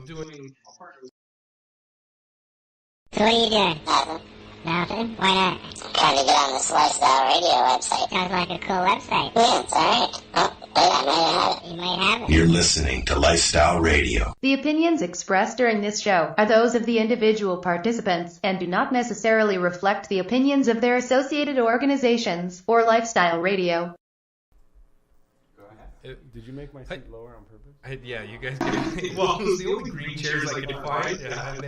doing. So what are you doing? Nothing. Nothing? Why not? Trying to get on this Lifestyle Radio website. Sounds like a cool website. Yeah, it's alright. Oh, wait, I might have it. You might have it. You're listening to Lifestyle Radio. The opinions expressed during this show are those of the individual participants and do not necessarily reflect the opinions of their associated organizations or Lifestyle Radio. Go ahead. Did you make my seat lower on purpose? Yeah, you guys get it. Well, it's the only green chairs I can find. Yeah,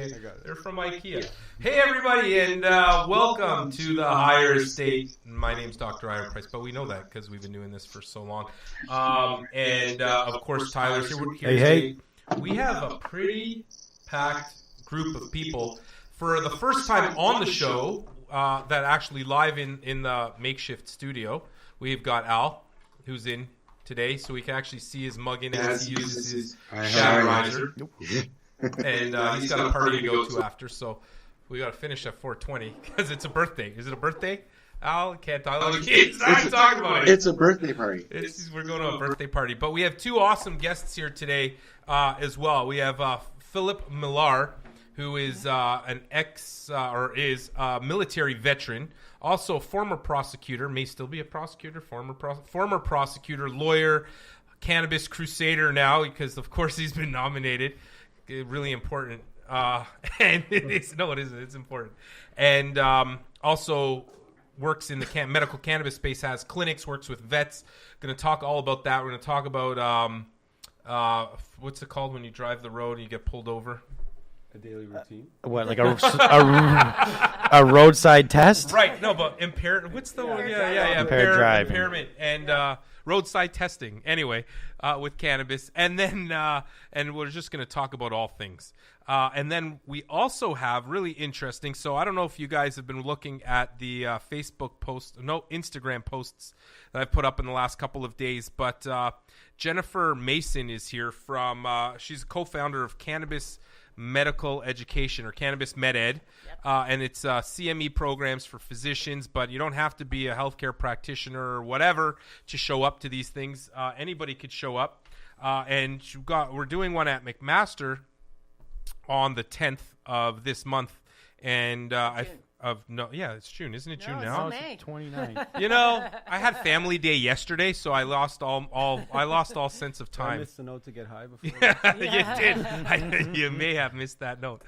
they're from IKEA. Hey, everybody, and welcome to the Higher Estate. My name's Dr. Ira Price, but we know that because we've been doing this for so long. Of course, Tyler's here. Hey. We have a pretty packed group of people for the first time on the show that actually live in the makeshift studio. We've got Al, who's in today, so we can actually see his mug in as he uses his shadow riser. And he's got a party to go to after, so we got to finish at 4:20 because it's a birthday. Is it a birthday? Al, can't talk. He's not talking about it. It's a birthday party. We're going to a birthday party, but we have two awesome guests here today as well. We have Phillip Millar, who is is a military veteran. Also, former prosecutor, may still be a prosecutor, former prosecutor, lawyer, cannabis crusader now, because of course he's been nominated. Really important. And it isn't. It's important. And also works in the medical cannabis space, has clinics, works with vets. Going to talk all about that. We're going to talk about what's it called when you drive the road and you get pulled over? A daily routine? What, like a roadside test? Right. No, but impaired. What's the one? Yeah. Impaired driving. Impairment and roadside testing. Anyway, with cannabis, and then and we're just going to talk about all things. And then we also have really interesting. So I don't know if you guys have been looking at the Instagram posts that I've put up in the last couple of days, but Jennifer Mason is here from. She's a co-founder of Cannabis Medical Education, or Cannabis Med Ed. And it's CME programs for physicians, but you don't have to be a healthcare practitioner or whatever to show up to these things. Anybody could show up. And we're doing one at McMaster on the 10th of this month. And it's June, isn't it? June now? It's May 29th. You know, I had family day yesterday, so I lost all sense of time. I missed the note to get high before. You did. You may have missed that note.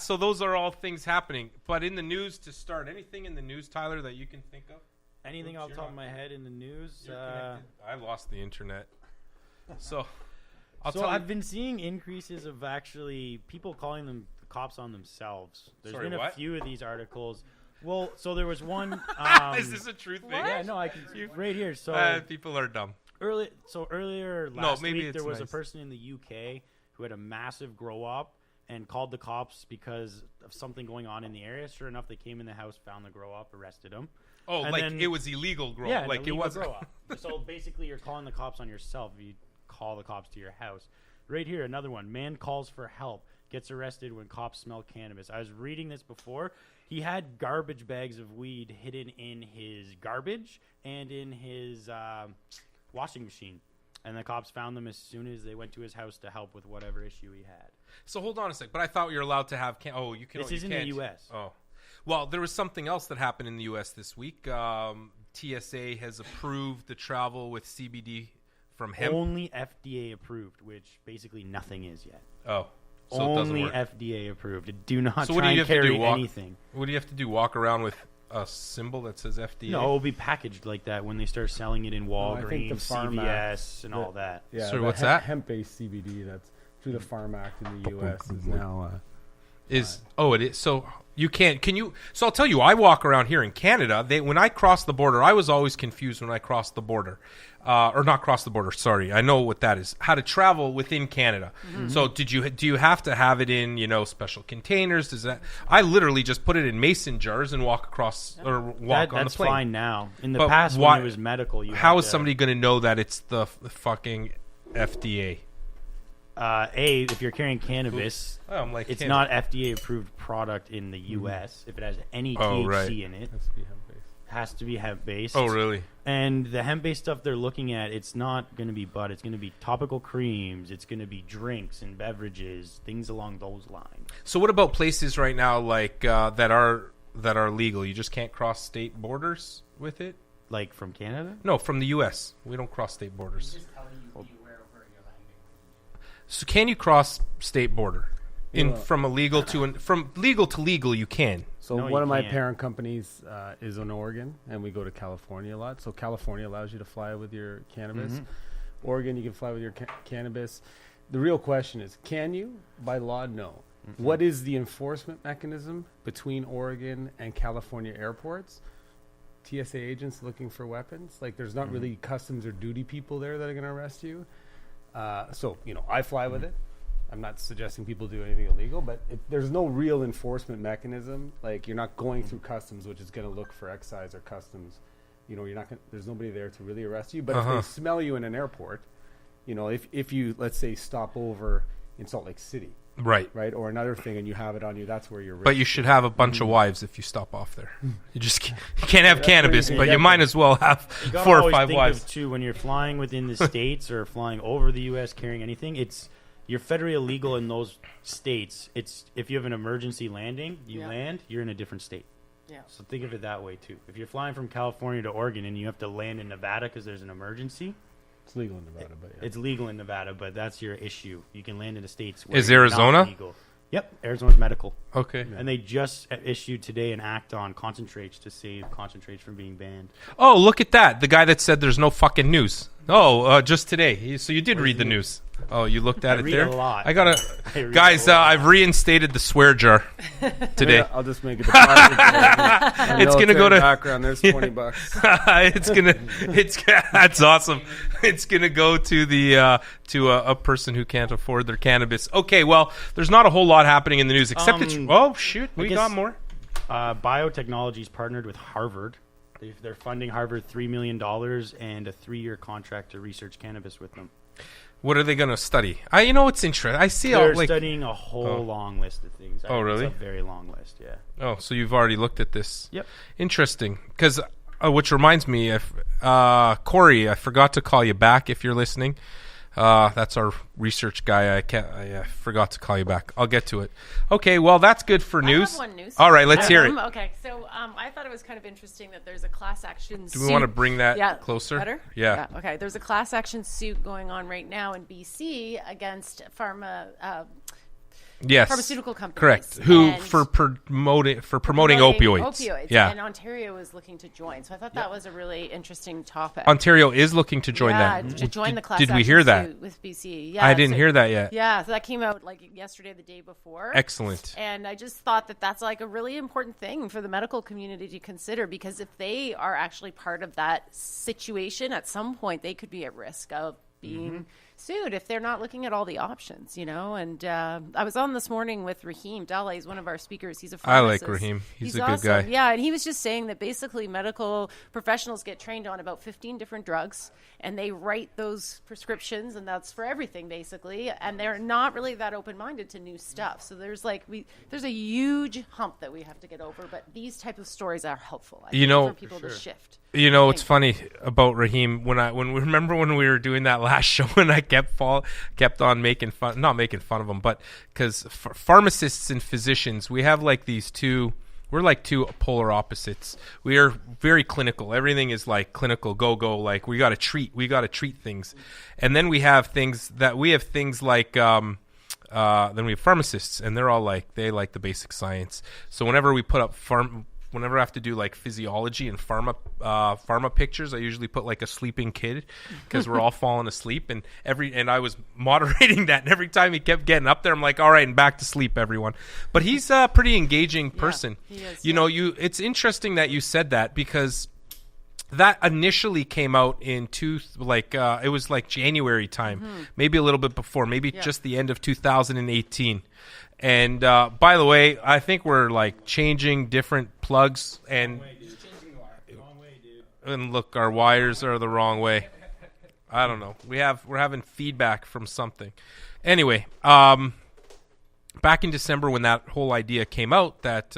So those are all things happening. But in the news to start, anything in the news, Tyler, that you can think of? Anything off the top of my head in the news? I lost the internet. So I've been seeing increases of actually people calling them cops on themselves. There's been a few of these articles. Well, so there was one. Is this a true thing? Yeah, no, I can see right here. So people are dumb. Earlier last week, there was a person in the UK who had a massive grow up and called the cops because of something going on in the area. Sure enough, they came in the house, found the grow up, arrested him. Oh, and then, it was illegal grow up. Like it was grow up. So basically, you're calling the cops on yourself. You call the cops to your house. Right here, another one. Man calls for help. Gets arrested when cops smell cannabis. I was reading this before. He had garbage bags of weed hidden in his garbage and in his washing machine. And the cops found them as soon as they went to his house to help with whatever issue he had. So hold on a sec. But I thought you're allowed to have you can. This is in the U.S. Oh. Well, there was something else that happened in the U.S. this week. TSA has approved the travel with CBD from hemp. Only FDA approved, which basically nothing is yet. Oh. So only FDA approved. Do not try and carry anything. What do you have to do? Walk around with a symbol that says FDA? No, it will be packaged like that when they start selling it in Walgreens, CVS, and all that. Yeah, so what's that? Hemp-based CBD that's through the Farm Act in the U.S. is now... it is. So you can't. Can you? So I'll tell you. I walk around here in Canada. When I cross the border, I was always confused when I crossed the border, or not cross the border. Sorry, I know what that is. How to travel within Canada. Mm-hmm. So do you have to have it in special containers? Does that? I literally just put it in mason jars and walk across or walk on the plane. That's fine now. In the past, when it was medical, how is somebody going to know that it's the fucking FDA? If you're carrying cannabis, it's not FDA approved product in the U.S. If it has any THC in it, has to be hemp-based. Oh, really? And the hemp-based stuff they're looking at, it's not going to be bud. It's going to be topical creams. It's going to be drinks and beverages, things along those lines. So what about places right now like that are legal? You just can't cross state borders with it? Like from Canada? No, from the U.S. We don't cross state borders. So can you cross state border? From legal to legal, you can. So No, one you of my can't. parent companies is in Oregon, and we go to California a lot. So California allows you to fly with your cannabis. Oregon, you can fly with your cannabis. The real question is, can you? By law, no. What is the enforcement mechanism between Oregon and California airports? TSA agents looking for weapons. Like, there's not really customs or duty people there that are going to arrest you. So, I fly with it. I'm not suggesting people do anything illegal, but there's no real enforcement mechanism. Like, you're not going through customs, which is going to look for excise or customs. You're not gonna, there's nobody there to really arrest you. But if they smell you in an airport, if you, let's say, stop over in Salt Lake City, Right. or another thing, and you have it on you, that's where you're. But you should have a bunch of wives if you stop off there. You can't have cannabis, but you might as well have You gotta 4 or always 5 think wives. of, too, when you're flying within the states or flying over the U.S. carrying anything, you're federally illegal in those states. It's if you have an emergency landing, you land, you're in a different state. Yeah. So think of it that way too. If you're flying from California to Oregon and you have to land in Nevada because there's an emergency, It's legal in Nevada, but yeah. it's legal in Nevada, but that's your issue. You can land in the states. Is you're Arizona? not legal. Yep, Arizona's medical. Okay. And they just issued today an act on concentrates to save concentrates from being banned. Oh, look at that. The guy that said there's no fucking news. Oh, just today. So you did read the news. Oh, you looked at I it read there? a lot. I gotta... I read Guys, a lot. I've reinstated the swear jar today. Yeah, I'll just make it. It's gonna go to- background. There's $20. That's awesome. It's gonna go to the to a person who can't afford their cannabis. Okay, well, there's not a whole lot happening in the news except oh shoot, we guess- got more. Biotechnology's partnered with Harvard. They're funding Harvard $3 million and a 3-year contract to research cannabis with them. What are they gonna study? It's interesting. I see They're all like studying a whole long list of things. Oh, really? It's a very long list, yeah. oh, so you've already looked at this. Yep. Interesting, because which reminds me, Corey, I forgot to call you back if you're listening. That's our research guy. I forgot to call you back. I'll get to it. Okay, well, that's good for news. I have one news. All right, let's hear it. Okay, so I thought it was kind of interesting that there's a class action suit. Do we want to bring that closer? Better? Yeah. Okay, there's a class action suit going on right now in BC against Yes. pharmaceutical companies. Correct. Who And for promoting opioids. Yeah. And Ontario is looking to join. So I thought that was a really interesting topic. Ontario is looking to join that. To join the class Did we action hear that? suit with BC. Yeah, I didn't hear that yet. Yeah, so that came out like yesterday, the day before. Excellent. And I just thought that that's like a really important thing for the medical community to consider, because if they are actually part of that situation, at some point they could be at risk of being sued if they're not looking at all the options, And I was on this morning with Raheem Dalla. He's one of our speakers. He's a pharmacist. I like Raheem. He's a good awesome. guy. Yeah, and he was just saying that basically medical professionals get trained on about 15 different drugs, and they write those prescriptions, and that's for everything basically. And they're not really that open-minded to new stuff. So there's there's a huge hump that we have to get over. But these type of stories are helpful, I think, for people to shift. It's funny about Raheem when we were doing that last show, and I kept on not making fun of him, but because pharmacists and physicians, we have like we're like two polar opposites. We are very clinical. Everything is like clinical, go. Like we got to treat things, and then we have things like. Then we have pharmacists, and they're all like they like the basic science. So whenever we put up whenever I have to do like physiology and pharma pictures, I usually put like a sleeping kid because we're all falling asleep. And I was moderating that, and every time he kept getting up there, I'm like, all right, and back to sleep, everyone. But he's a pretty engaging person. He is, It's interesting that you said that, because that initially came out in it was like January time, maybe a little bit before, maybe just the end of 2018. And by the way, I think we're like changing different plugs, and and look, our wires are the wrong way. I don't know. We're having feedback from something. Anyway, back in December when that whole idea came out that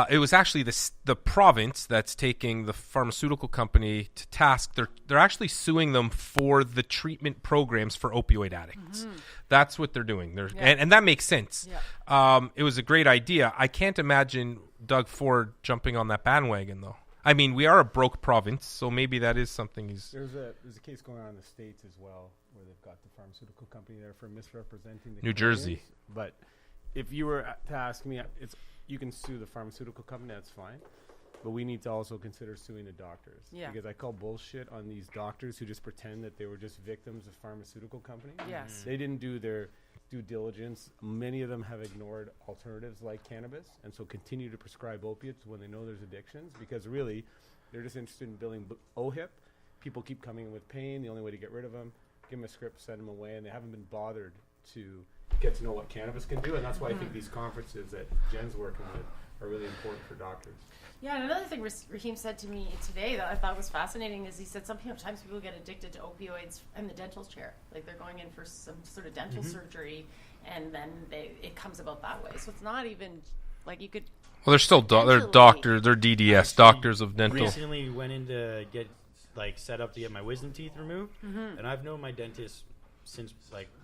It was actually the province that's taking the pharmaceutical company to task. They're actually suing them for the treatment programs for opioid addicts. That's what they're doing. And that makes sense. Yeah. It was a great idea. I can't imagine Doug Ford jumping on that bandwagon, though. I mean, we are a broke province, so maybe that is something he's... There's a case going on in the States as well, where they've got the pharmaceutical company there for misrepresenting the New Jersey. But if you were to ask me, you can sue the pharmaceutical company, that's fine. But we need to also consider suing the doctors. Yeah. Because I call bullshit on these doctors who just pretend that they were just victims of pharmaceutical companies. Yes. They didn't do their due diligence. Many of them have ignored alternatives like cannabis, and so continue to prescribe opiates when they know there's addictions, because really they're just interested in billing OHIP. People keep coming in with pain. The only way to get rid of them, give them a script, send them away, and they haven't been bothered to get to know what cannabis can do. And that's why I think these conferences that Jen's working with are really important for doctors. Yeah, and another thing Raheem said to me today that I thought was fascinating is he said sometimes people get addicted to opioids in the dental chair. Like they're going in for some sort of dental surgery, and then it comes about that way. So it's not even like you could... Well, they're still they're doctors. They're DDS, doctors of dental. Recently went in to get set up to get my wisdom teeth removed, and I've known my dentist since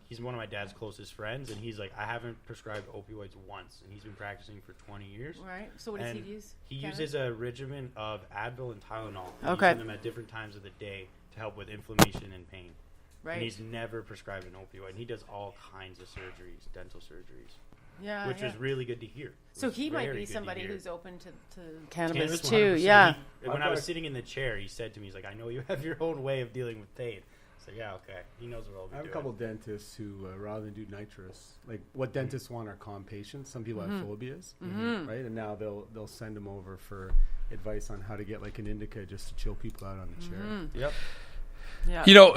he's one of my dad's closest friends, and he's I haven't prescribed opioids once, and he's been practicing for 20 years. Right. So what does he use? He uses a regimen of Advil and Tylenol. Okay. Using them at different times of the day to help with inflammation and pain. Right. And he's never prescribed an opioid. And he does all kinds of surgeries, dental surgeries. Yeah. Which was really good to hear. So he might be somebody who's open to cannabis 100%. too. Yeah. When I was sitting in the chair, he said to me, he's like, I know you have your own way of dealing with pain. So yeah, okay. He knows what I'll be doing. I have a couple dentists who, rather than do nitrous, what dentists want are calm patients. Some people have phobias, right? And now they'll send them over for advice on how to get an indica just to chill people out on the chair. Yep. Yeah. You know,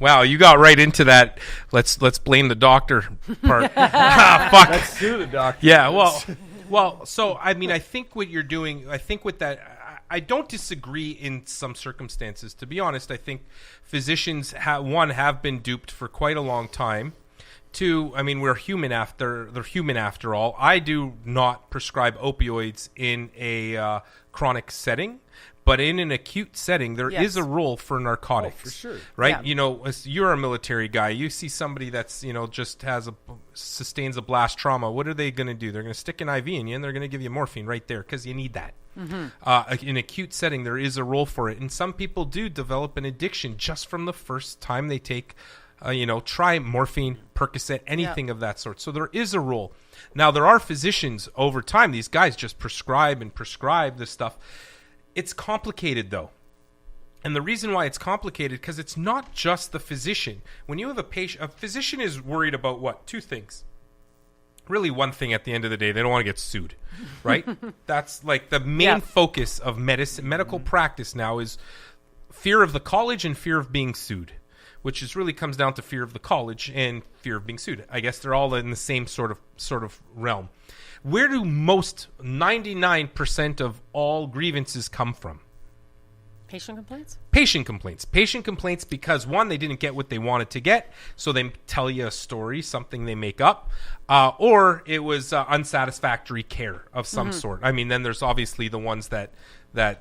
wow, you got right into that. Let's blame the doctor part. Fuck. Let's sue the doctor. Yeah. Well. So I think what you're doing. I think with that. I don't disagree in some circumstances. To be honest, I think physicians have been duped for quite a long time. Two, we're human they're human after all. I do not prescribe opioids in a chronic setting, but in an acute setting, there is a role for narcotics. Oh, for sure. Right? Yeah. You're a military guy. You see somebody that's, just sustains a blast trauma. What are they going to do? They're going to stick an IV in you, and they're going to give you morphine right there because you need that. In acute setting, there is a role for it. And some people do develop an addiction just from the first time they take, try morphine, Percocet, anything of that sort. So there is a role. Now, there are physicians over time. These guys just prescribe this stuff. It's complicated, though. And the reason why it's complicated, because it's not just the physician. When you have a patient, a physician is worried about what? Two things. Really one thing at the end of the day. They don't want to get sued, right? That's the main focus of medical practice now is fear of the college and fear of being sued, which is really comes down to fear of the college and fear of being sued. I guess they're all in the same sort of realm. Where do 99% of all grievances come from? Patient complaints? Patient complaints because, one, they didn't get what they wanted to get, so they tell you a story, something they make up, or it was unsatisfactory care of some sort. Then there's obviously the ones that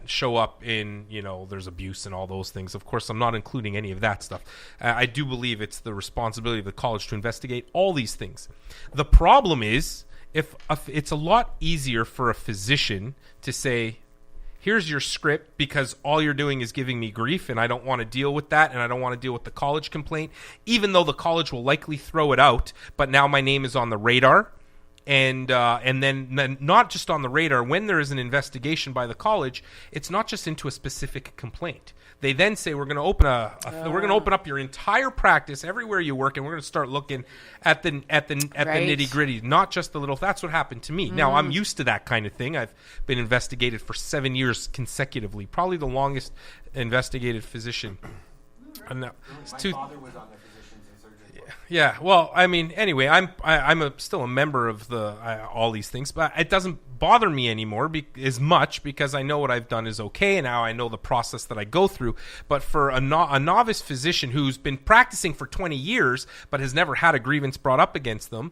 show up in, there's abuse and all those things. Of course, I'm not including any of that stuff. I do believe it's the responsibility of the college to investigate all these things. The problem is, it's a lot easier for a physician to say, here's your script because all you're doing is giving me grief and I don't want to deal with that and I don't want to deal with the college complaint, even though the college will likely throw it out. But now my name is on the radar. And then not just on the radar, when there is an investigation by the college, it's not just into a specific complaint. They then say we're going to open we're going to open up your entire practice everywhere you work, and we're going to start looking at the nitty gritty, not just the little. That's what happened to me. Now I'm used to that kind of thing. I've been investigated for 7 years consecutively, probably the longest investigated physician. My father was on the physicians and surgeons board. Yeah, well, anyway, I'm still a member of all these things, but it doesn't bother me anymore as much because I know what I've done is okay, and now I know the process that I go through. But for a novice physician who's been practicing for 20 years but has never had a grievance brought up against them,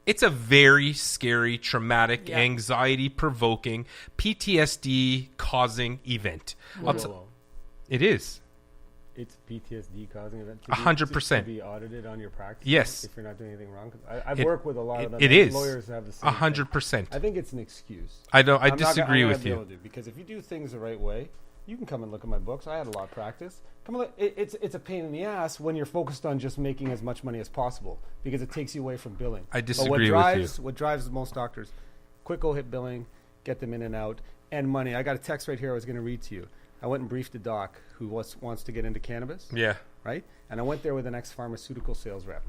It's a very scary, traumatic, anxiety-provoking, PTSD-causing event. It is. It's PTSD causing event. 100%. To be audited on your practice. Yes. If you're not doing anything wrong. I've worked with a lot of them. It is. Lawyers have the same 100%. thing. I think it's an excuse. I disagree with you. Because if you do things the right way, you can come and look at my books. I had a lot of practice. Come and look. It's a pain in the ass when you're focused on just making as much money as possible because it takes you away from billing. I disagree with you. What drives most doctors, quick hit billing, get them in and out, and money. I got a text right here I was going to read to you. I went and briefed a doc who wants to get into cannabis. Yeah. Right? And I went there with an ex-pharmaceutical sales rep.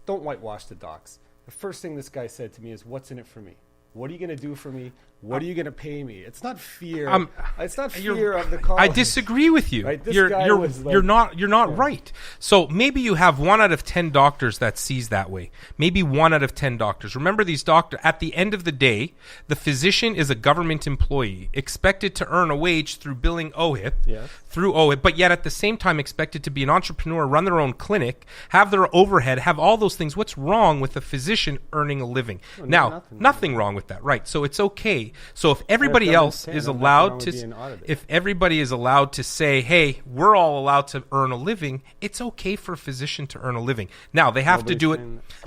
Don't whitewash the docs. The first thing this guy said to me is, what's in it for me? What are you going to do for me? What are you going to pay me? It's not fear. It's not fear of the college. I disagree with you. Right? You're not right. So maybe you have 1 out of 10 doctors that sees that way. Maybe 1 out of 10 doctors. Remember, these doctors, at the end of the day, the physician is a government employee expected to earn a wage through billing OHIP, through OHIP, but yet at the same time expected to be an entrepreneur, run their own clinic, have their overhead, have all those things. What's wrong with a physician earning a living? Well, now, nothing wrong with that, right? So it's okay. So if everybody else is allowed to, if everybody is allowed to say, hey, we're all allowed to earn a living, it's okay for a physician to earn a living. Now they have to do it.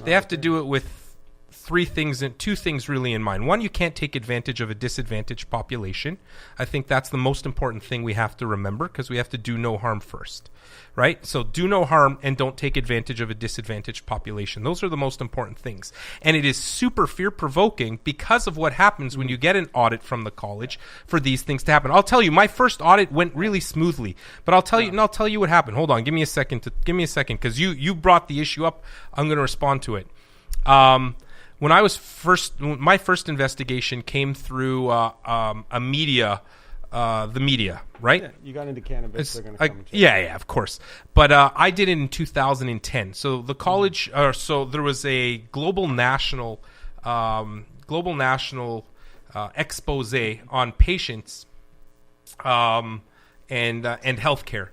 They have to do it with 3 things and 2 things really in mind. One, you can't take advantage of a disadvantaged population. I think that's the most important thing we have to remember because we have to do no harm first, right? So do no harm and don't take advantage of a disadvantaged population. Those are the most important things. And it is super fear-provoking because of what happens when you get an audit from the college for these things to happen. I'll tell you, my first audit went really smoothly, but I'll tell you what happened. Hold on, give me a second because you brought the issue up. I'm going to respond to it. When I was my first investigation came through the media, right? Yeah, you got into cannabis. They're gonna come yeah, of course. But I did it in 2010. So the college, so there was a global national expose on patients and healthcare.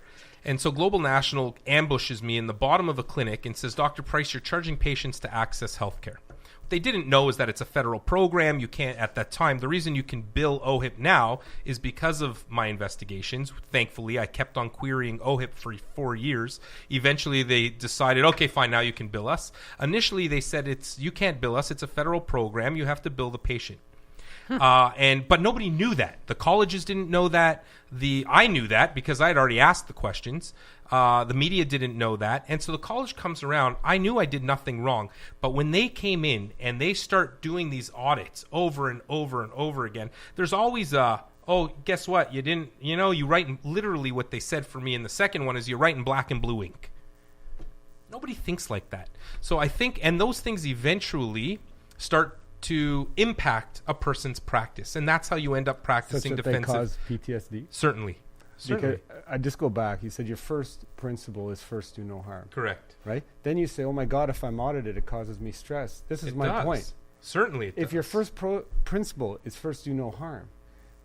And so Global National ambushes me in the bottom of a clinic and says, Dr. Price, you're charging patients to access healthcare. What they didn't know is that it's a federal program. You can't, at that time, the reason you can bill OHIP now is because of my investigations. Thankfully, I kept on querying OHIP for 4 years. Eventually, they decided, okay, fine, now you can bill us. Initially, they said you can't bill us. It's a federal program. You have to bill the patient. But nobody knew that. The colleges didn't know that. I knew that because I had already asked the questions. The media didn't know that. And so the college comes around. I knew I did nothing wrong. But when they came in and they start doing these audits over and over and over again, there's always guess what? You write literally what they said for me in the second one is you write in black and blue ink. Nobody thinks like that. So I think, and those things eventually start to impact a person's practice, and that's how you end up practicing defensive. They cause PTSD? Certainly. Because I just go back. You said your first principle is first do no harm. Correct. Right? Then you say, oh my God, if I'm audited, it causes me stress. This is my point. Certainly it does. If your first principle is first do no harm,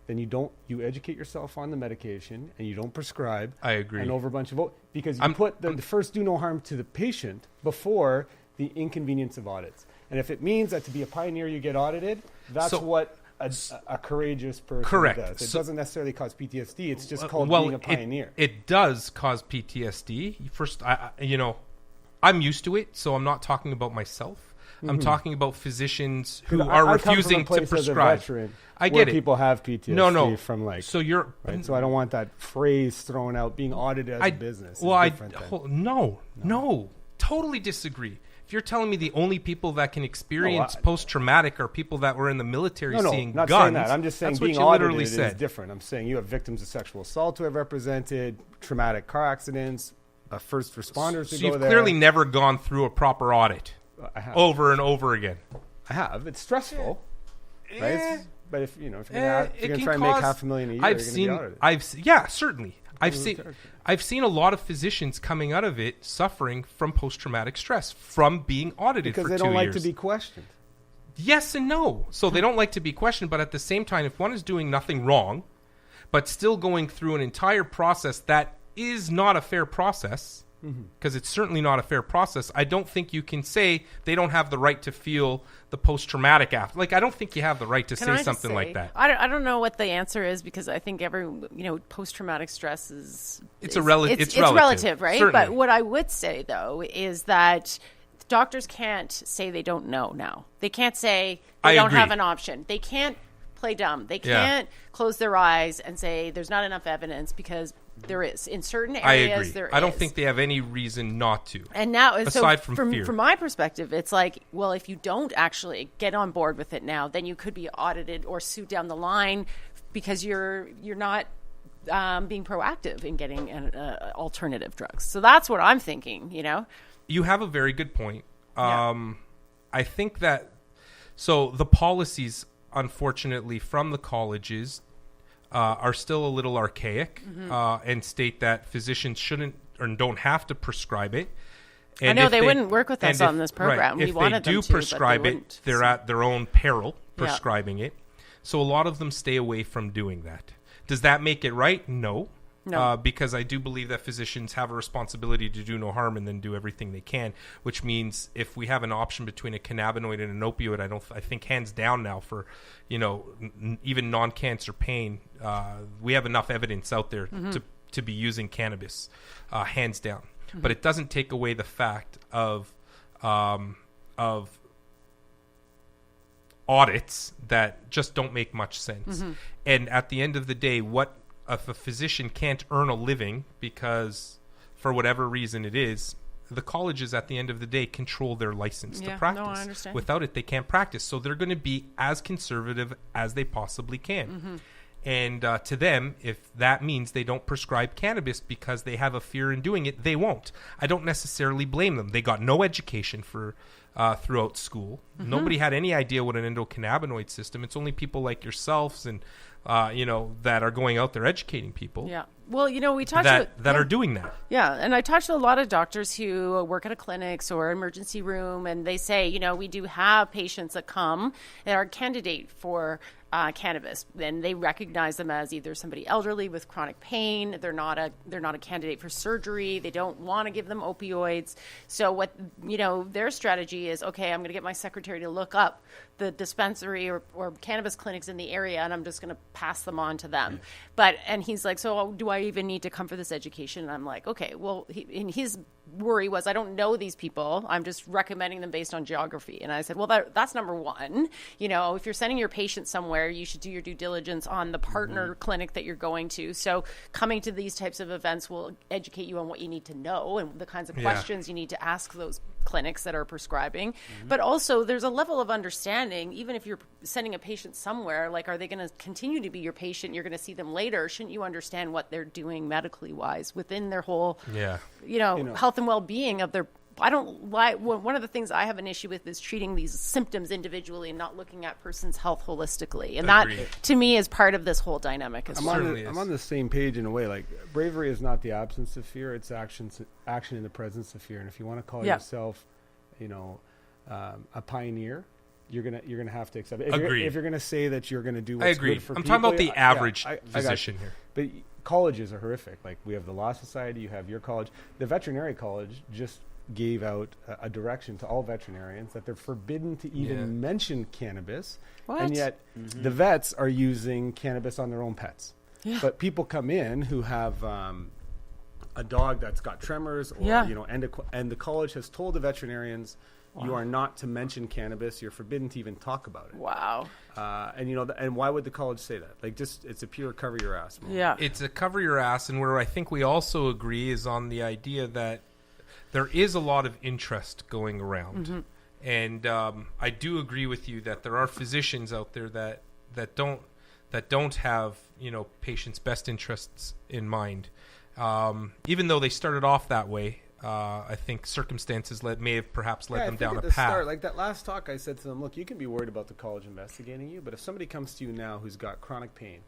then you educate yourself on the medication and you don't prescribe. I agree. And over a bunch of because you put the first do no harm to the patient before the inconvenience of audits. And if it means that to be a pioneer you get audited, that's what a courageous person does. It doesn't necessarily cause PTSD. It's just called being a pioneer. It does cause PTSD. First, I'm used to it, so I'm not talking about myself. I'm talking about physicians who are refusing to prescribe. I get it. People have PTSD from So you're right. So I don't want that phrase thrown out. Being audited as a business. No, totally disagree. If you're telling me the only people that can experience post-traumatic are people that were in the military seeing not guns, saying that. I'm just saying being audited is different. I'm saying you have victims of sexual assault who have represented, traumatic car accidents, first responders so you've clearly never gone through a proper audit over and over again. I have. It's stressful, right? But if you're going to try and make $500,000 a year, you're going to be audited. Certainly. I've seen a lot of physicians coming out of it suffering from post-traumatic stress from being audited for 2 years. Because they don't like to be questioned. Yes and no. So they don't like to be questioned, but at the same time, if one is doing nothing wrong, but still going through an entire process that is not a fair process, because it's certainly not a fair process. I don't think you can say they don't have the right to feel the post-traumatic after. Like, I don't think you have the right to say something like that. I don't know what the answer is, because I think post-traumatic stress is... It's relative, right? Certainly. But what I would say, though, is that doctors can't say they don't know now. They can't say they don't have an option. They can't play dumb. They can't close their eyes and say there's not enough evidence, because there is. In certain areas, I agree. there is. I don't think they have any reason not to. And now, aside from fear. From my perspective, it's like, well, if you don't actually get on board with it now, then you could be audited or sued down the line, because you're not being proactive in getting alternative drugs. So that's what I'm thinking, You have a very good point. I think that, so the policies, unfortunately, from the colleges are still a little archaic, and state that physicians shouldn't or don't have to prescribe it. And I know they wouldn't work with us on this program. Right, we wanted them to, if they do prescribe it, they're at their own peril prescribing it. So a lot of them stay away from doing that. Does that make it right? No. Because I do believe that physicians have a responsibility to do no harm and then do everything they can, which means if we have an option between a cannabinoid and an opioid, I think hands down now for, even non-cancer pain, we have enough evidence out there to be using cannabis, hands down. But it doesn't take away the fact of audits that just don't make much sense. And at the end of the day, if a physician can't earn a living because, for whatever reason it is, the colleges at the end of the day control their license to practice. No, I understand. Without it, they can't practice. So they're going to be as conservative as they possibly can. And to them, if that means they don't prescribe cannabis because they have a fear in doing it, they won't. I don't necessarily blame them. They got no education throughout school. Nobody had any idea what an endocannabinoid system. It's only people like yourselves and that are going out there educating people. Yeah. Well, we talked that are doing that. Yeah, and I talked to a lot of doctors who work at a clinics or emergency room, and they say, we do have patients that come that are candidate for cannabis, and they recognize them as either somebody elderly with chronic pain. They're not a candidate for surgery. They don't want to give them opioids. So what their strategy is, okay, I'm going to get my secretary to look up the dispensary or cannabis clinics in the area, and I'm just going to pass them on to them. And he's like, so do I even need to come for this education? And I'm like, okay, well, his worry was, I don't know these people. I'm just recommending them based on geography. And I said, well, that's number one. If you're sending your patient somewhere, you should do your due diligence on the partner clinic that you're going to. So coming to these types of events will educate you on what you need to know and the kinds of questions you need to ask those clinics that are prescribing. But also there's a level of understanding, even if you're sending a patient somewhere, like, are they going to continue to be your patient? You're going to see them later. Shouldn't you understand what they're doing medically wise within their whole, health and well-being of their... one of the things I have an issue with is treating these symptoms individually and not looking at person's health holistically. And that, to me, is part of this whole dynamic. I'm on the same page in a way. Like, bravery is not the absence of fear; it's action in the presence of fear. And if you want to call yourself, a pioneer, you're gonna have to accept it. If you're gonna say that you're gonna do what's good for people, talking about the average physician here. But colleges are horrific. Like, we have the Law Society, you have your college, the veterinary college just gave out a direction to all veterinarians that they're forbidden to even mention cannabis. What? And yet the vets are using cannabis on their own pets. Yeah. But people come in who have a dog that's got tremors or and the college has told the veterinarians, you are not to mention cannabis. You're forbidden to even talk about it. Wow. And why would the college say that? Like, just, it's a pure cover your ass moment. Yeah. It's a cover your ass. And where I think we also agree is on the idea that there is a lot of interest going around. And I do agree with you that there are physicians out there that don't have, patients' best interests in mind. Even though they started off that way, I think circumstances may have perhaps led them down a path. Like that last talk, I said to them, look, you can be worried about the college investigating you, but if somebody comes to you now who's got chronic pain,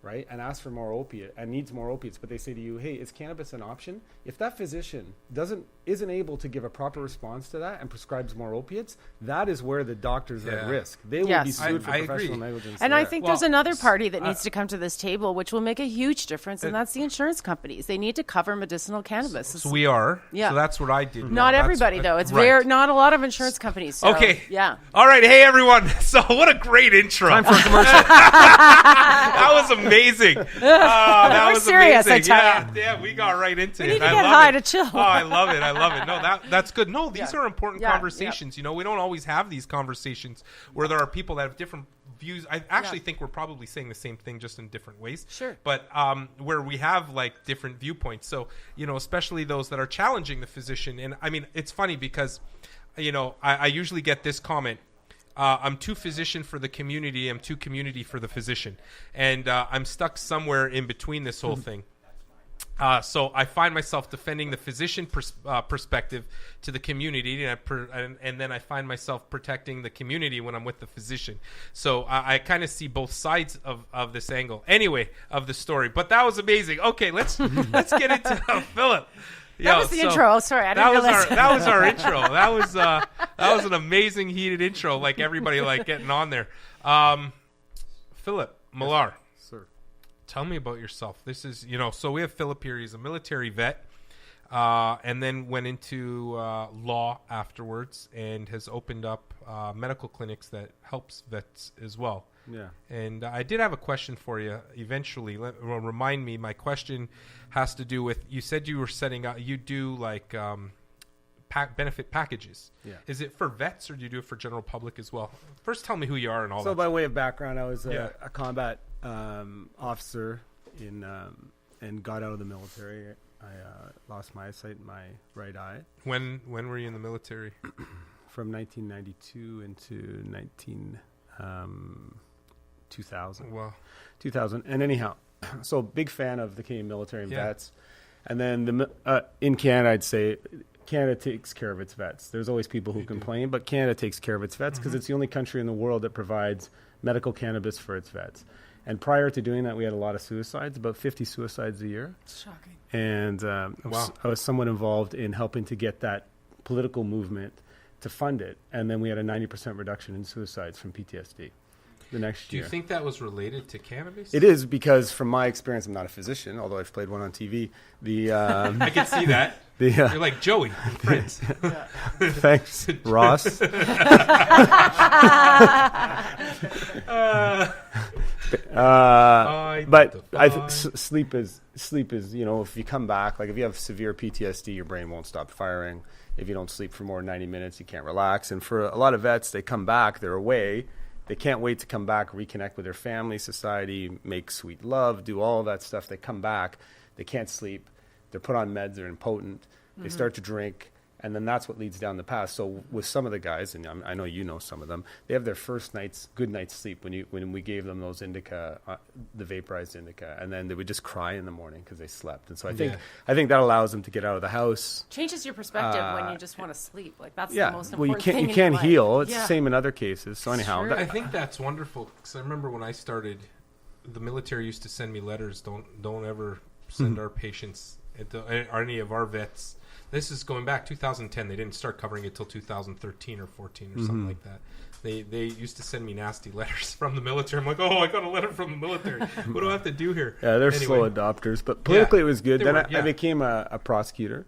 right, and asks for more opiate and needs more opiates, but they say to you, hey, is cannabis an option? If that physician doesn't isn't able to give a proper response to that and prescribes more opiates, that is where the doctors are at risk. They will be sued for professional negligence. And I think there's another party that needs to come to this table, which will make a huge difference, and that's the insurance companies. They need to cover medicinal cannabis. So we are. Yeah. So that's what I did. Not everybody, though. It's not a lot of insurance companies. So, okay. Yeah. All right. Hey, everyone. So what a great intro. Time for a commercial. That was amazing. That was serious, amazing. I tell Yeah, we got right into it. We need to get high to chill. Oh, I love it. No, that's good. No, these are important conversations. You know, we don't always have these conversations where there are people that have different views. I actually think we're probably saying the same thing, just in different ways. Sure. But where we have like different viewpoints. So, you know, especially those that are challenging the physician. And I mean, it's funny because, you know, I usually get this comment. I'm too physician for the community. I'm too community for the physician. And I'm stuck somewhere in between this whole thing. So I find myself defending the physician perspective to the community, and then I find myself protecting the community when I'm with the physician. So I kind of see both sides of this angle, anyway, of the story. But that was amazing. Okay, let's get into Phillip. That was the intro. Sorry, I didn't realize. That was our intro. That was an amazing heated intro. Like everybody like getting on there. Phillip Millar. Tell me about yourself. This is, you know, so we have Phillip here. He's a military vet, and then went into law afterwards, and has opened up medical clinics that helps vets as well. Yeah. And I did have a question for you eventually. Remind me. My question has to do with, you said you were setting up, you do like benefit packages. Yeah. Is it for vets, or do you do it for general public as well? First, tell me who you are and all that. So by way of background, I was a combat officer and got out of the military. I lost my eyesight in my right eye. When were you in the military? From 1992 into 2000. Wow. 2000. And anyhow, so big fan of the Canadian military and vets. And then in Canada, I'd say Canada takes care of its vets. There's always people who complain, but Canada takes care of its vets because it's the only country in the world that provides medical cannabis for its vets. And prior to doing that, we had a lot of suicides, about 50 suicides a year. It's shocking. And I was somewhat involved in helping to get that political movement to fund it. And then we had a 90% reduction in suicides from PTSD the next year. Do you think that was related to cannabis? It is, because from my experience, I'm not a physician, although I've played one on TV. I can see that. You're like Joey and Friends. Thanks, Ross. But sleep is, you know, if you come back, like if you have severe PTSD, your brain won't stop firing. If you don't sleep for more than 90 minutes, you can't relax. And for a lot of vets, they come back, they're away. They can't wait to come back, reconnect with their family, society, make sweet love, do all of that stuff. They come back, they can't sleep, they're put on meds, they're impotent, they start to drink, and then that's what leads down the path. So with some of the guys, and I know you know some of them, they have their first good night's sleep when we gave them those indica, the vaporized indica, and then they would just cry in the morning because they slept. And so I think that allows them to get out of the house. Changes your perspective when you just want to sleep. Like that's the most important well, thing. You can't heal. It's the same in other cases. So anyhow, Sure. I think that's wonderful, because I remember when I started, the military used to send me letters. Don't ever send our patients or any of our vets. This is going back 2010. They didn't start covering it till 2013 or 14 or something like that. They used to send me nasty letters from the military. I'm like, oh, I got a letter from the military. What do I have to do here? Yeah, they're slow adopters. But politically, it was good. Then I became a prosecutor,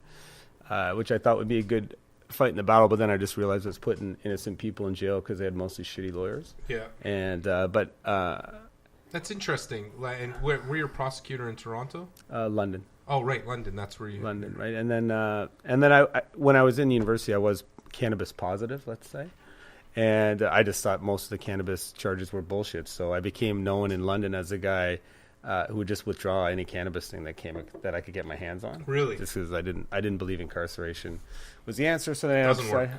which I thought would be a good fight in the battle. But then I just realized I was putting innocent people in jail because they had mostly shitty lawyers. Yeah. And that's interesting. And were you a prosecutor in Toronto? London. Oh, right, London. That's where you... London, right. And then I when I was in university, I was cannabis positive, let's say. And I just thought most of the cannabis charges were bullshit. So I became known in London as a guy who would just withdraw any cannabis thing that I could get my hands on. Really? Just because I didn't believe incarceration was the answer. So then I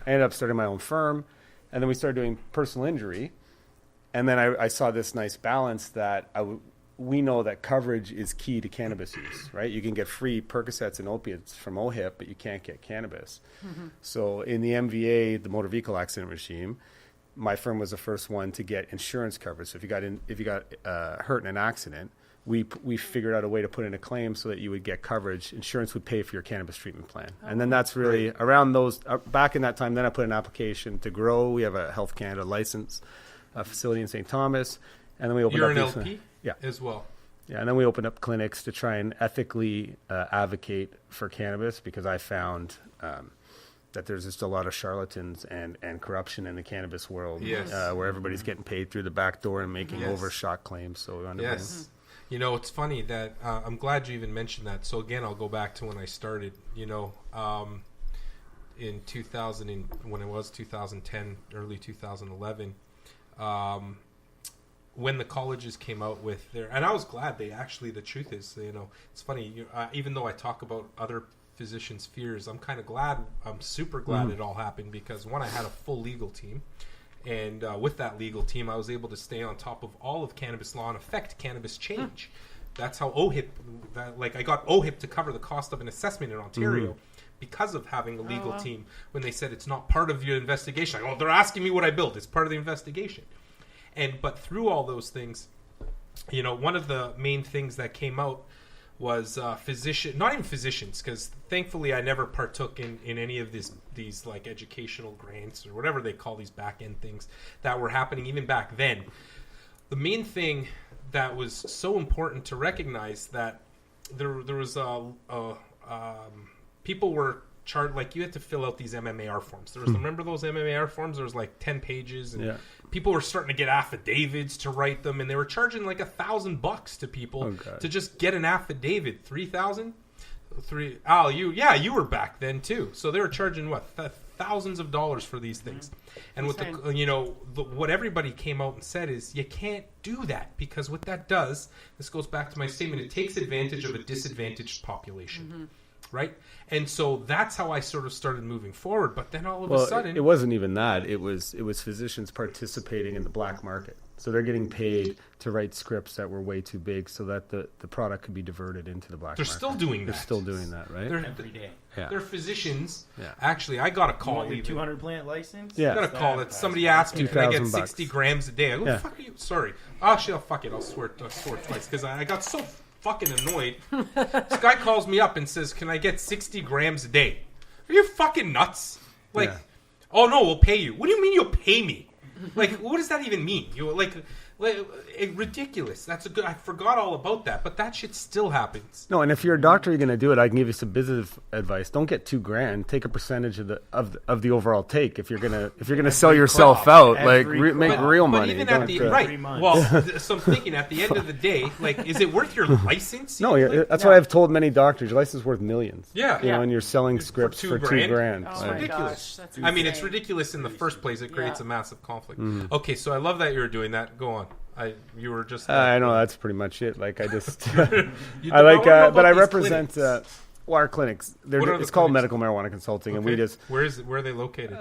ended up starting my own firm. And then we started doing personal injury. And then I saw this nice balance that we know that coverage is key to cannabis use, right? You can get free Percocets and opiates from OHIP, but you can't get cannabis. So in the MVA, the motor vehicle accident regime, my firm was the first one to get insurance coverage. So if you got hurt in an accident, we figured out a way to put in a claim so that you would get coverage. Insurance would pay for your cannabis treatment plan. And then that's really around those, back in that time, then I put an application to grow. We have a Health Canada license facility in St. Thomas. And then we opened You're up an these, LP yeah. as well. Yeah, and then we opened up clinics to try and ethically advocate for cannabis, because I found that there's just a lot of charlatans and corruption in the cannabis world, Yes. where everybody's getting paid through the back door and making Yes. overshot claims. So we wanted to Yes. You know, it's funny that I'm glad you even mentioned that. So again, I'll go back to when I started, you know, in 2000, when it was 2010, early 2011, when the colleges came out with their, and I was glad they actually, the truth is, you know, it's funny, even though I talk about other physicians' fears, I'm kind of glad, I'm super glad it all happened, because one, I had a full legal team. And with that legal team, I was able to stay on top of all of cannabis law and affect cannabis change. That's how OHIP, I got OHIP to cover the cost of an assessment in Ontario because of having a legal team. When they said it's not part of your investigation, I go, they're asking me what I built. It's part of the investigation. But through all those things, you know, one of the main things that came out was not even physicians, because thankfully I never partook in any of these like educational grants or whatever they call these back end things that were happening even back then. The main thing that was so important to recognize that there was people were charged, like you had to fill out these MMAR forms. There was remember those MMAR forms? There was like 10 pages, and people were starting to get affidavits to write them, and they were charging like $1,000 to people to just get an affidavit. 3,000. You were back then too. So they were charging what, thousands of dollars for these things. And with the, you know, what everybody came out and said is you can't do that, because what that does, this goes back to my statement, it takes advantage of a disadvantaged population. Right? And so that's how I sort of started moving forward. But then all of a sudden, it wasn't even that. It was physicians participating in the black market. So they're getting paid to write scripts that were way too big so that the product could be diverted into the black market. They're still doing that. They're still doing that, right? Every day. They're physicians. Yeah. Actually, I got a call. You want your 200 plant license? Yeah. I got a call that somebody asked me, can I get 60 grams a day? I go, fuck you. Sorry. Actually, fuck it. I'll swear twice, because I got so fucking annoyed. This guy calls me up and says, can I get 60 grams a day? Are you fucking nuts? Like, oh no, we'll pay you. What do you mean you'll pay me? Like, what does that even mean? You like ridiculous. That's a good. I forgot all about that, but that shit still happens. No, and if you're a doctor, you're going to do it. I can give you some business advice. Don't get $2,000. Take a percentage of the overall take. If you're gonna sell yourself out, like make real money. Even at the right. Well, so I'm thinking at the end of the day, like, is it worth your license? No, that's what I've told many doctors. Your license is worth millions. Yeah, you know, and you're selling scripts for $2,000. It's Oh ridiculous. Gosh, I mean, it's ridiculous in the first place. It creates a massive conflict. Okay, so I love that you were doing that. Go on. You were just. I know that's pretty much it. Like I just, I like, but I represent our clinics. It's called Medical Marijuana Consulting, and we just. Where are they located?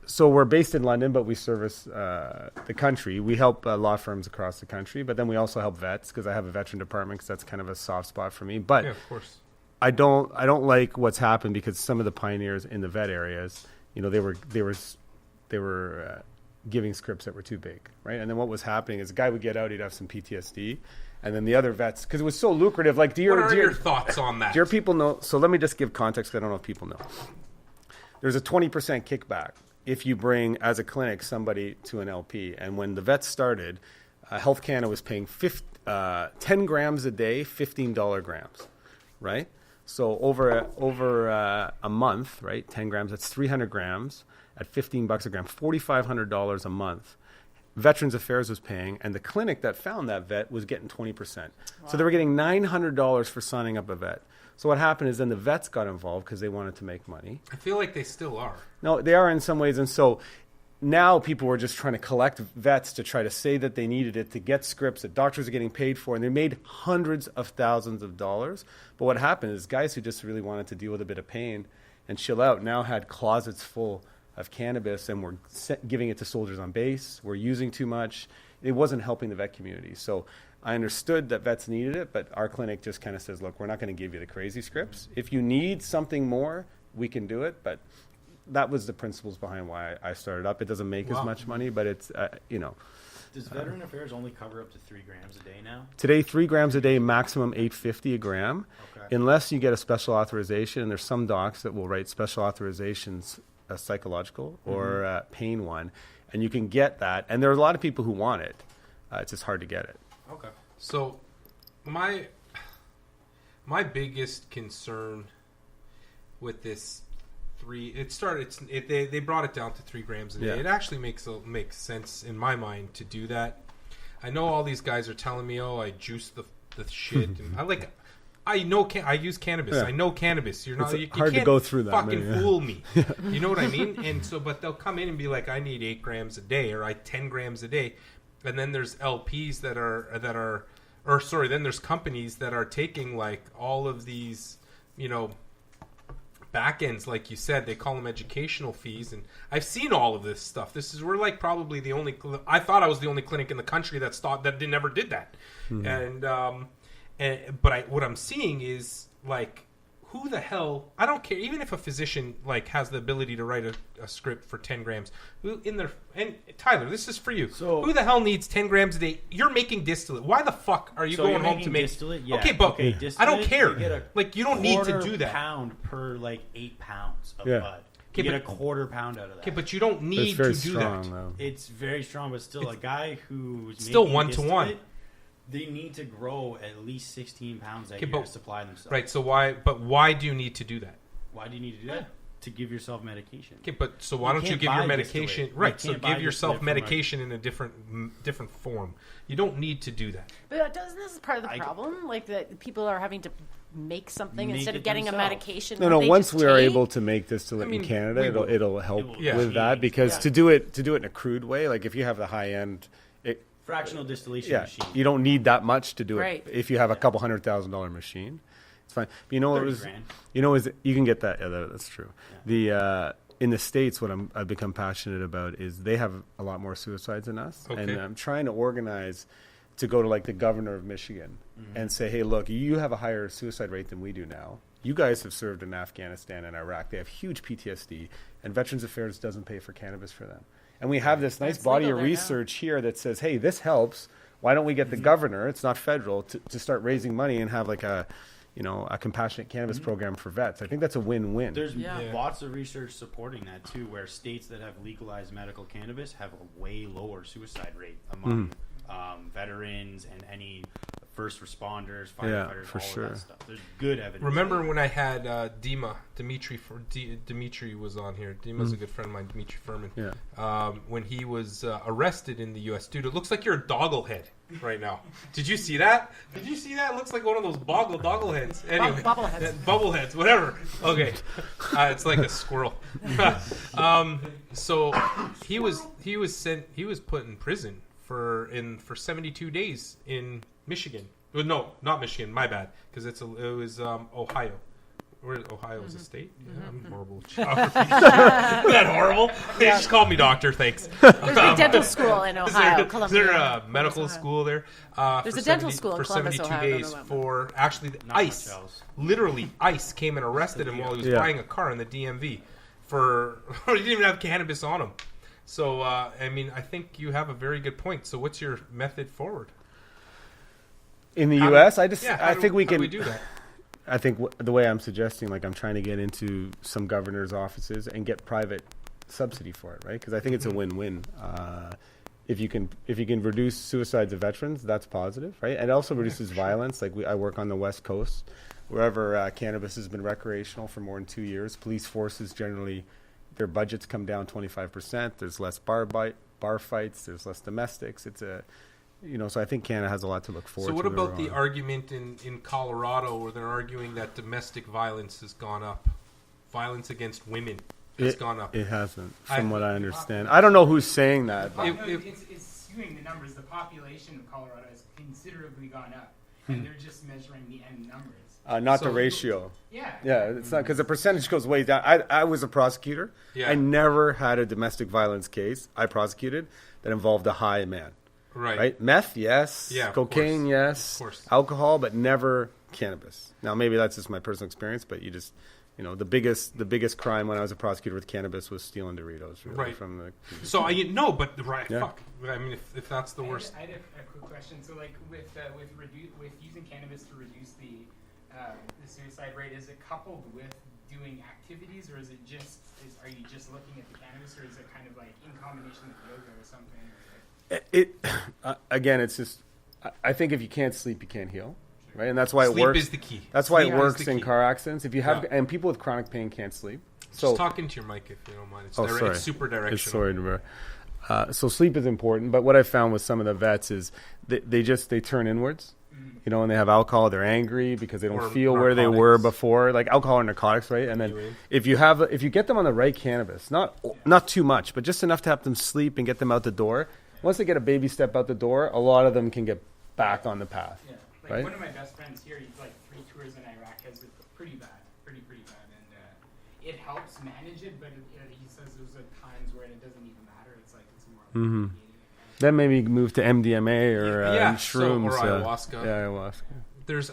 So we're based in London, but we service the country. We help law firms across the country, but then we also help vets, because I have a veteran department, because that's kind of a soft spot for me. But yeah, of course. I don't like what's happened, because some of the pioneers in the vet areas, you know, they were giving scripts that were too big, right? And then what was happening is a guy would get out, he'd have some PTSD, and then the other vets, because it was so lucrative. Like, what are your thoughts on that? Do your people know? So let me just give context, because I don't know if people know. There's a 20% kickback if you bring, as a clinic, somebody to an LP. And when the vets started, Health Canada was paying 10 grams a day, $15 grams, right? So over a month, right? 10 grams, that's 300 grams at $15 a gram, $4,500 a month. Veterans Affairs was paying, and the clinic that found that vet was getting 20%. Wow. So they were getting $900 for signing up a vet. So what happened is then the vets got involved because they wanted to make money. I feel like they still are. No, they are in some ways. And so now people were just trying to collect vets to try to say that they needed it to get scripts that doctors are getting paid for. And they made hundreds of thousands of dollars. But what happened is guys who just really wanted to deal with a bit of pain and chill out now had closets full of cannabis, and we're giving it to soldiers on base. We're using too much. It wasn't helping the vet community. So I understood that vets needed it, but our clinic just kind of says, look, we're not going to give you the crazy scripts. If you need something more, we can do it. But that was the principles behind why I started up. It doesn't make as much money, but it's, you know, Does Veteran Affairs only cover up to 3 grams a day now? Today, 3 grams a day, maximum 850 a gram, Okay. unless you get a special authorization. And there's some docs that will write special authorizations, a psychological or a pain one, and you can get that. And there are a lot of people who want it. It's just hard to get it. Okay. So my biggest concern with this they brought it down to 3 grams a day. Yeah. It actually makes sense in my mind to do that. I know all these guys are telling me, "Oh, I juice the shit," and I use cannabis. Yeah. I know cannabis. You're not. It's You hard to can't go through that, Fucking man, yeah. fool me. You know what I mean? And so, but they'll come in and be like, "I need 8 grams a day," or "I 10 grams a day," and then there's LPs that are, or sorry, then there's companies that are taking like all of these, back ends, like you said, they call them educational fees, and I've seen all of this stuff. We're like probably the only. I thought I was the only clinic in the country that never did that, but what I'm seeing is like, who the hell? I don't care. Even if a physician like has the ability to write a script for 10 grams, and Tyler, this is for you. So, who the hell needs 10 grams a day? You're making distillate. Why the fuck are you going home to make distillate? Yeah. Okay, but Distillate, I don't care. You get You don't need to do that. £1/4 per like 8 pounds of Yeah. bud. Okay, You get but- £1/4 pound out of that. Okay, but you don't It's need very to do strong, that. though. It's very strong, but still, a guy who's Still making 1-to-1. distillate, they need to grow at least 16 pounds a Okay, year but- to supply themselves. Right. So why do you need to do that? Why do you need to do that? To give yourself medication. Okay, but so why You don't you can't give your buy medication distillate. You right? So can't buy give yourself distillate from a- medication in a different form. You don't need to do that. But doesn't this is part of the problem? Like that people are having to make something Make instead it of getting themselves. a medication. No, that they once just we are take. able to make distillate I mean, in Canada, we will. it'll help It will Yeah. with that, because Yeah. to do it in a crude way, like if you have the high end, Fractional distillation yeah, machine. you don't need that much to do Right. it. If you have a couple $100,000 machine, it's fine. But you know what 30 was? grand. You know is you can get that. Yeah, that's true. The in the States, what I've become passionate about is they have a lot more suicides than us, and Okay. I'm trying to organize to go to like the governor of Michigan and say, hey, look, you have a higher suicide rate than we do now. You guys have served in Afghanistan and Iraq. They have huge PTSD, and Veterans Affairs doesn't pay for cannabis for them. And we have this nice It's body legal of there now. research here that says, hey, this helps. Why don't we get the governor, it's not federal, to start raising money and have like a compassionate cannabis program for vets? I think that's a win-win. There's Yeah. lots of research supporting that too, where states that have legalized medical cannabis have a way lower suicide rate among veterans and any first responders, firefighters, for all sure. of that stuff. There's good evidence. Remember when I had Dimitri was on here. Dima's a good friend of mine, Dimitri Furman. Yeah. When he was arrested in the U.S. Dude, it looks like you're a dogglehead right now. Did you see that? Did you see that? It looks like one of those doggleheads. Anyway, Bobbleheads. Bubbleheads, whatever. Okay, it's like a squirrel. So he was put in prison for 72 days in Michigan. Well, no, not Michigan. My bad, because it was Ohio. Where Ohio is a state? Yeah, I'm horrible with geography. Isn't that horrible? They just call me doctor. Thanks. There's a dental school in Ohio, Is Columbia. there a medical school there? There's for a dental school in for Columbus, 72 Ohio. I don't days know about for actually the Not much ICE. else. Literally, ICE came and arrested him while he was Yeah. buying a car in the DMV for he didn't even have cannabis on him. So I mean, I think you have a very good point. So what's your method forward? In the How do- U.S., how I do think we how do can. we do that? I think the way I'm suggesting, like I'm trying to get into some governors' offices and get private subsidy for it, right? Because I think it's a win-win. If you can reduce suicides of veterans, that's positive, right? And it also reduces violence. Like I work on the West Coast, wherever cannabis has been recreational for more than 2 years. Police forces generally, their budgets come down 25%. There's less bar fights. There's less domestics. It's a so I think Canada has a lot to look forward to. So what about the later on. argument in Colorado where they're arguing that domestic violence has gone up? Violence against women has gone up. It hasn't, from what I understand. I don't know who's saying that. But It's skewing the numbers. The population of Colorado has considerably gone up, and they're just measuring the end numbers. not So- the ratio. Yeah. Yeah, it's not because the percentage goes way down. I was a prosecutor. Yeah. I never had a domestic violence case I prosecuted that involved a high man. Right? Meth, yes. Yeah, of Cocaine, course. yes. Of course. Alcohol, but never cannabis. Now, maybe that's just my personal experience, but The biggest crime when I was a prosecutor with cannabis was stealing Doritos. Really, Right. From the. So right. Yeah. Fuck. I mean, if that's the worst. I had a quick question. So, like, with using cannabis to reduce the suicide rate, is it coupled with doing activities, or is it are you just looking at the cannabis, or is it kind of like in combination with yoga or something? Again, it's just. I think if you can't sleep, you can't heal. Right, and that's why Sleep it works. is the key. That's why Sleep it is works the in key. car accidents. If you have and people with chronic pain can't sleep. So Just talking to your mic if you don't mind. It's super directional. Sorry, so sleep is important. But what I found with some of the vets is they turn inwards, and they have alcohol. They're angry because they don't Or feel where they were narcotics. before, like alcohol or narcotics, right? And then if you get them on the right cannabis, not too much, but just enough to have them sleep and get them out the door. Once they get a baby step out the door, a lot of them can get back on the path. Yeah. Like right? one of my best friends here, he's like 3 tours in Iraq, has it pretty bad, pretty bad, and it helps manage it, but he says there's times where it doesn't even matter. It's like it's more. Then maybe move to MDMA or shrooms or ayahuasca. Ayahuasca.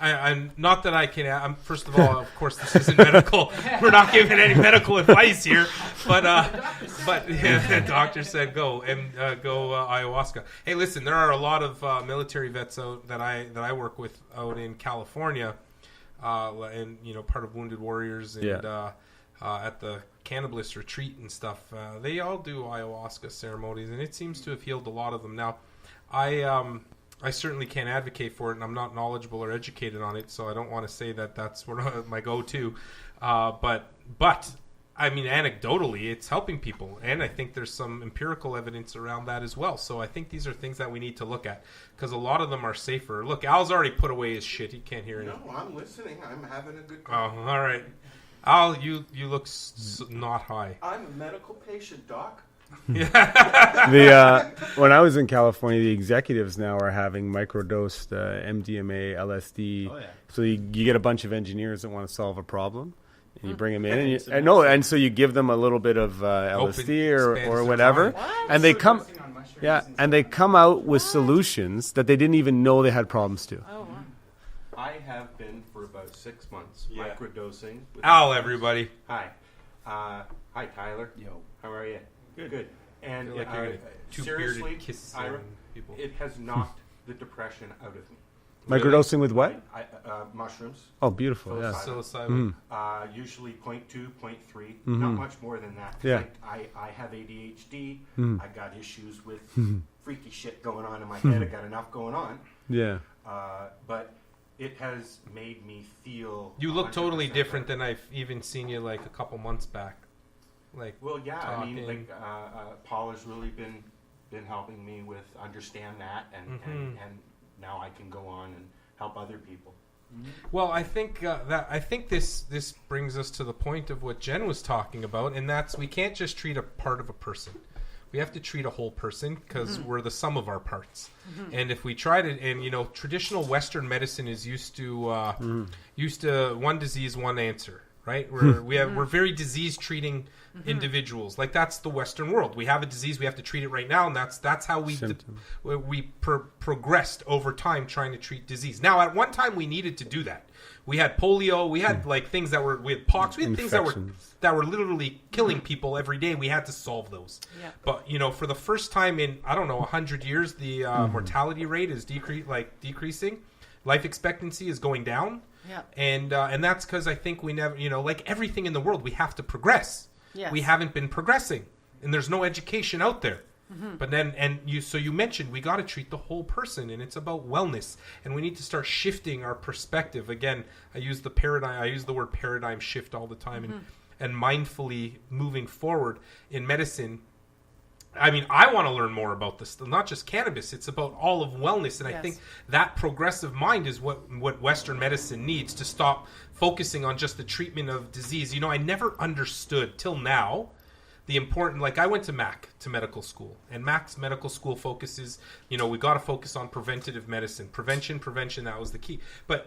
I'm not that I can. First of all, of course, this isn't medical. We're not giving any medical advice here, but the doctor said go ayahuasca. Hey, listen, there are a lot of military vets out that I work with out in California, and part of Wounded Warriors and at the Cannabis retreat and stuff. They all do ayahuasca ceremonies, and it seems to have healed a lot of them. Now, I certainly can't advocate for it, and I'm not knowledgeable or educated on it, so I don't want to say that that's my go-to. But I mean, anecdotally, it's helping people, and I think there's some empirical evidence around that as well. So I think these are things that we need to look at, because a lot of them are safer. Look, Al's already put away his shit. He can't hear anything. No, I'm listening. I'm having a good time. Oh, all right. Al, you look not high. I'm a medical patient, Doc. When I was in California, the executives now are having microdosed MDMA, LSD. Oh, yeah. So you get a bunch of engineers that want to solve a problem, and you bring them in, and so you give them a little bit of LSD or whatever, and they come, and they come out with solutions that they didn't even know they had problems to. Oh, wow. I have been for about 6 months microdosing. With Al, everybody. Hi. Hi, Tyler. Yo. How are you? Good. And I feel like you're gonna seriously, two-bearded kiss Ira, people. it has knocked the depression out of me. Microdosing with what? Mushrooms. Oh, beautiful. Yeah. Psilocybin. Usually 0.2, 0.3, Mhm. not much more than that. Yeah. I have ADHD. Mm. I got issues with freaky shit going on in my head. I got enough going on. Yeah. But it has made me feel. You look totally 100% different better. than I've even seen you like a couple months back. Like, Well, yeah. talking. I mean, Paul has really been helping me with understand that, and now I can go on and help other people. Well, I think this brings us to the point of what Jen was talking about, and that's we can't just treat a part of a person. We have to treat a whole person because we're the sum of our parts. And if we try to, and traditional Western medicine is used to one disease, one answer, right? We're very disease treating individuals. Like that's the Western world. We have a disease, we have to treat it right now, and that's how we progressed over time trying to treat disease. Now, at one time, we needed to do that. We had polio. We had like things that were we had pox. We had things that were literally killing people every day. We had to solve those. Yeah. But for the first time in 100 years, the mortality rate is decreasing. Life expectancy is going down. Yeah. And that's because I think we never like everything in the world we have to progress. Yes. We haven't been progressing, and there's no education out there. But then, you mentioned we got to treat the whole person, and it's about wellness, and we need to start shifting our perspective. Again, I use the word paradigm shift all the time, and mindfully moving forward in medicine. I mean, I want to learn more about this, not just cannabis. It's about all of wellness, and I think that progressive mind is what Western medicine needs to stop focusing on just the treatment of disease. I never understood till now the important, like I went to medical school, and Mac's medical school focuses, we got to focus on preventative medicine, prevention, that was the key.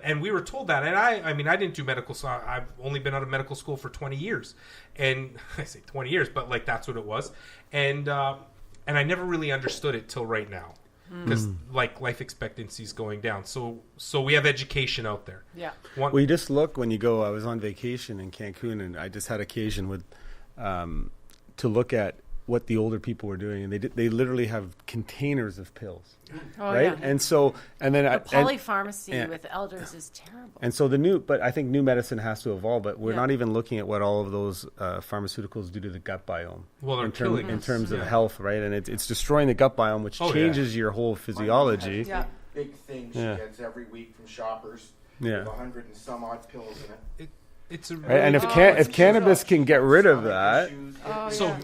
And we were told that, and I didn't do medical, so I've only been out of medical school for 20 years, and I say 20 years, but like that's what it was, and I never really understood it till right now. because like life expectancy is going down. So we have education out there. Yeah. Well, you just look when you go. I was on vacation in Cancun, and I just had occasion with to look at what the older people were doing, and they literally have containers of pills, right? Yeah. And so, and then the polypharmacy with elders is terrible. And so but I think new medicine has to evolve. But we're not even looking at what all of those pharmaceuticals do to the gut biome. Well, they're in terms of health, right? And it's destroying the gut biome, which changes your whole physiology. Big thing she gets every week from shoppers. Yeah. With 100 and some odd pills in it. It's a really and if cannabis can get rid of that,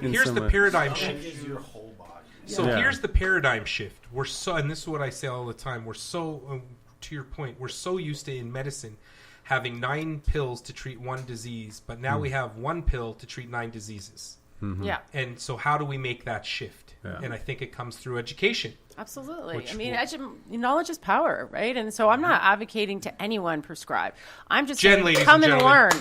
here's the paradigm shift. Your whole body. So here's the paradigm shift. We're so, and this is what I say all the time. We're so, to your point, we're so used to in medicine having 9 pills to treat one disease, but now we have 1 pill to treat 9 diseases. Mm-hmm. Yeah. And so how do we make that shift? And I think it comes through education. Absolutely. I mean, knowledge is power, right? And so I'm not advocating to anyone prescribe. I'm just saying come and learn.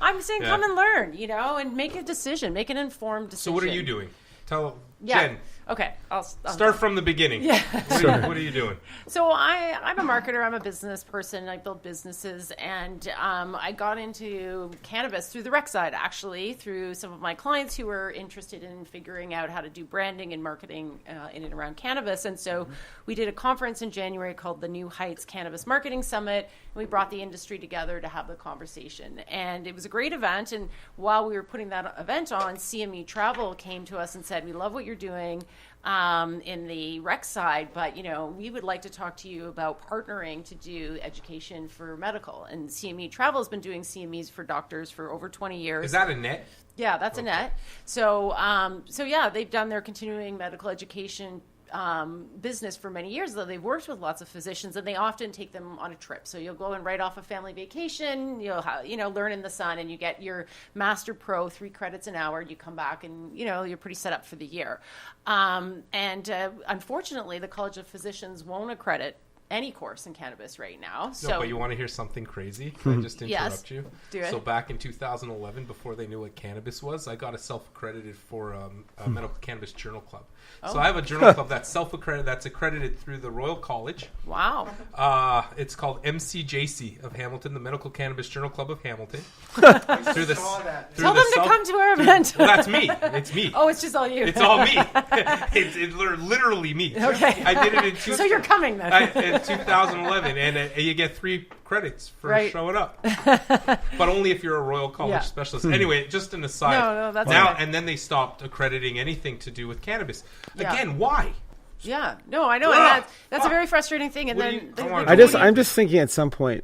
I'm saying come and learn, and make a decision, make an informed decision. So what are you doing? Tell Jen. Okay, I'll start from the beginning. Yeah. What are you doing? So I'm a marketer. I'm a business person. I build businesses, and I got into cannabis through the rec side, actually, through some of my clients who were interested in figuring out how to do branding and marketing in and around cannabis. And so we did a conference in January called the New Heights Cannabis Marketing Summit, and we brought the industry together to have the conversation. And it was a great event. And while we were putting that event on, CME Travel came to us and said, "We love what you're doing in the rec side, but we would like to talk to you about partnering to do education for medical." And CME Travel has been doing CMEs for doctors for over 20 years. Is that a net? Yeah, that's a net. So they've done their continuing medical education business for many years, though they've worked with lots of physicians, and they often take them on a trip. So you'll go and write off a family vacation, you'll learn in the sun, and you get your Master Pro 3 credits an hour. You come back and you're pretty set up for the year. Unfortunately, the College of Physicians won't accredit any course in cannabis right now. No, but you want to hear something crazy? Can I just interrupt you? Do it. So back in 2011, before they knew what cannabis was, I got self-accredited for a medical cannabis journal club. So I have a journal club that's self-accredited, that's accredited through the Royal College. Wow. It's called MCJC of Hamilton, the Medical Cannabis Journal Club of Hamilton. Tell them to come to our event. Well, that's me. It's me. Oh, it's just all you. It's all me. It's literally me. Okay. I did it in So you're coming then. in 2011, and you get 3 credits for showing up. But only if you're a Royal College specialist. Anyway, just an aside. No, that's now, okay. and then they stopped accrediting anything to do with cannabis. Again, why? Yeah, no, I know, and that's a very frustrating thing. And I'm just thinking at some point,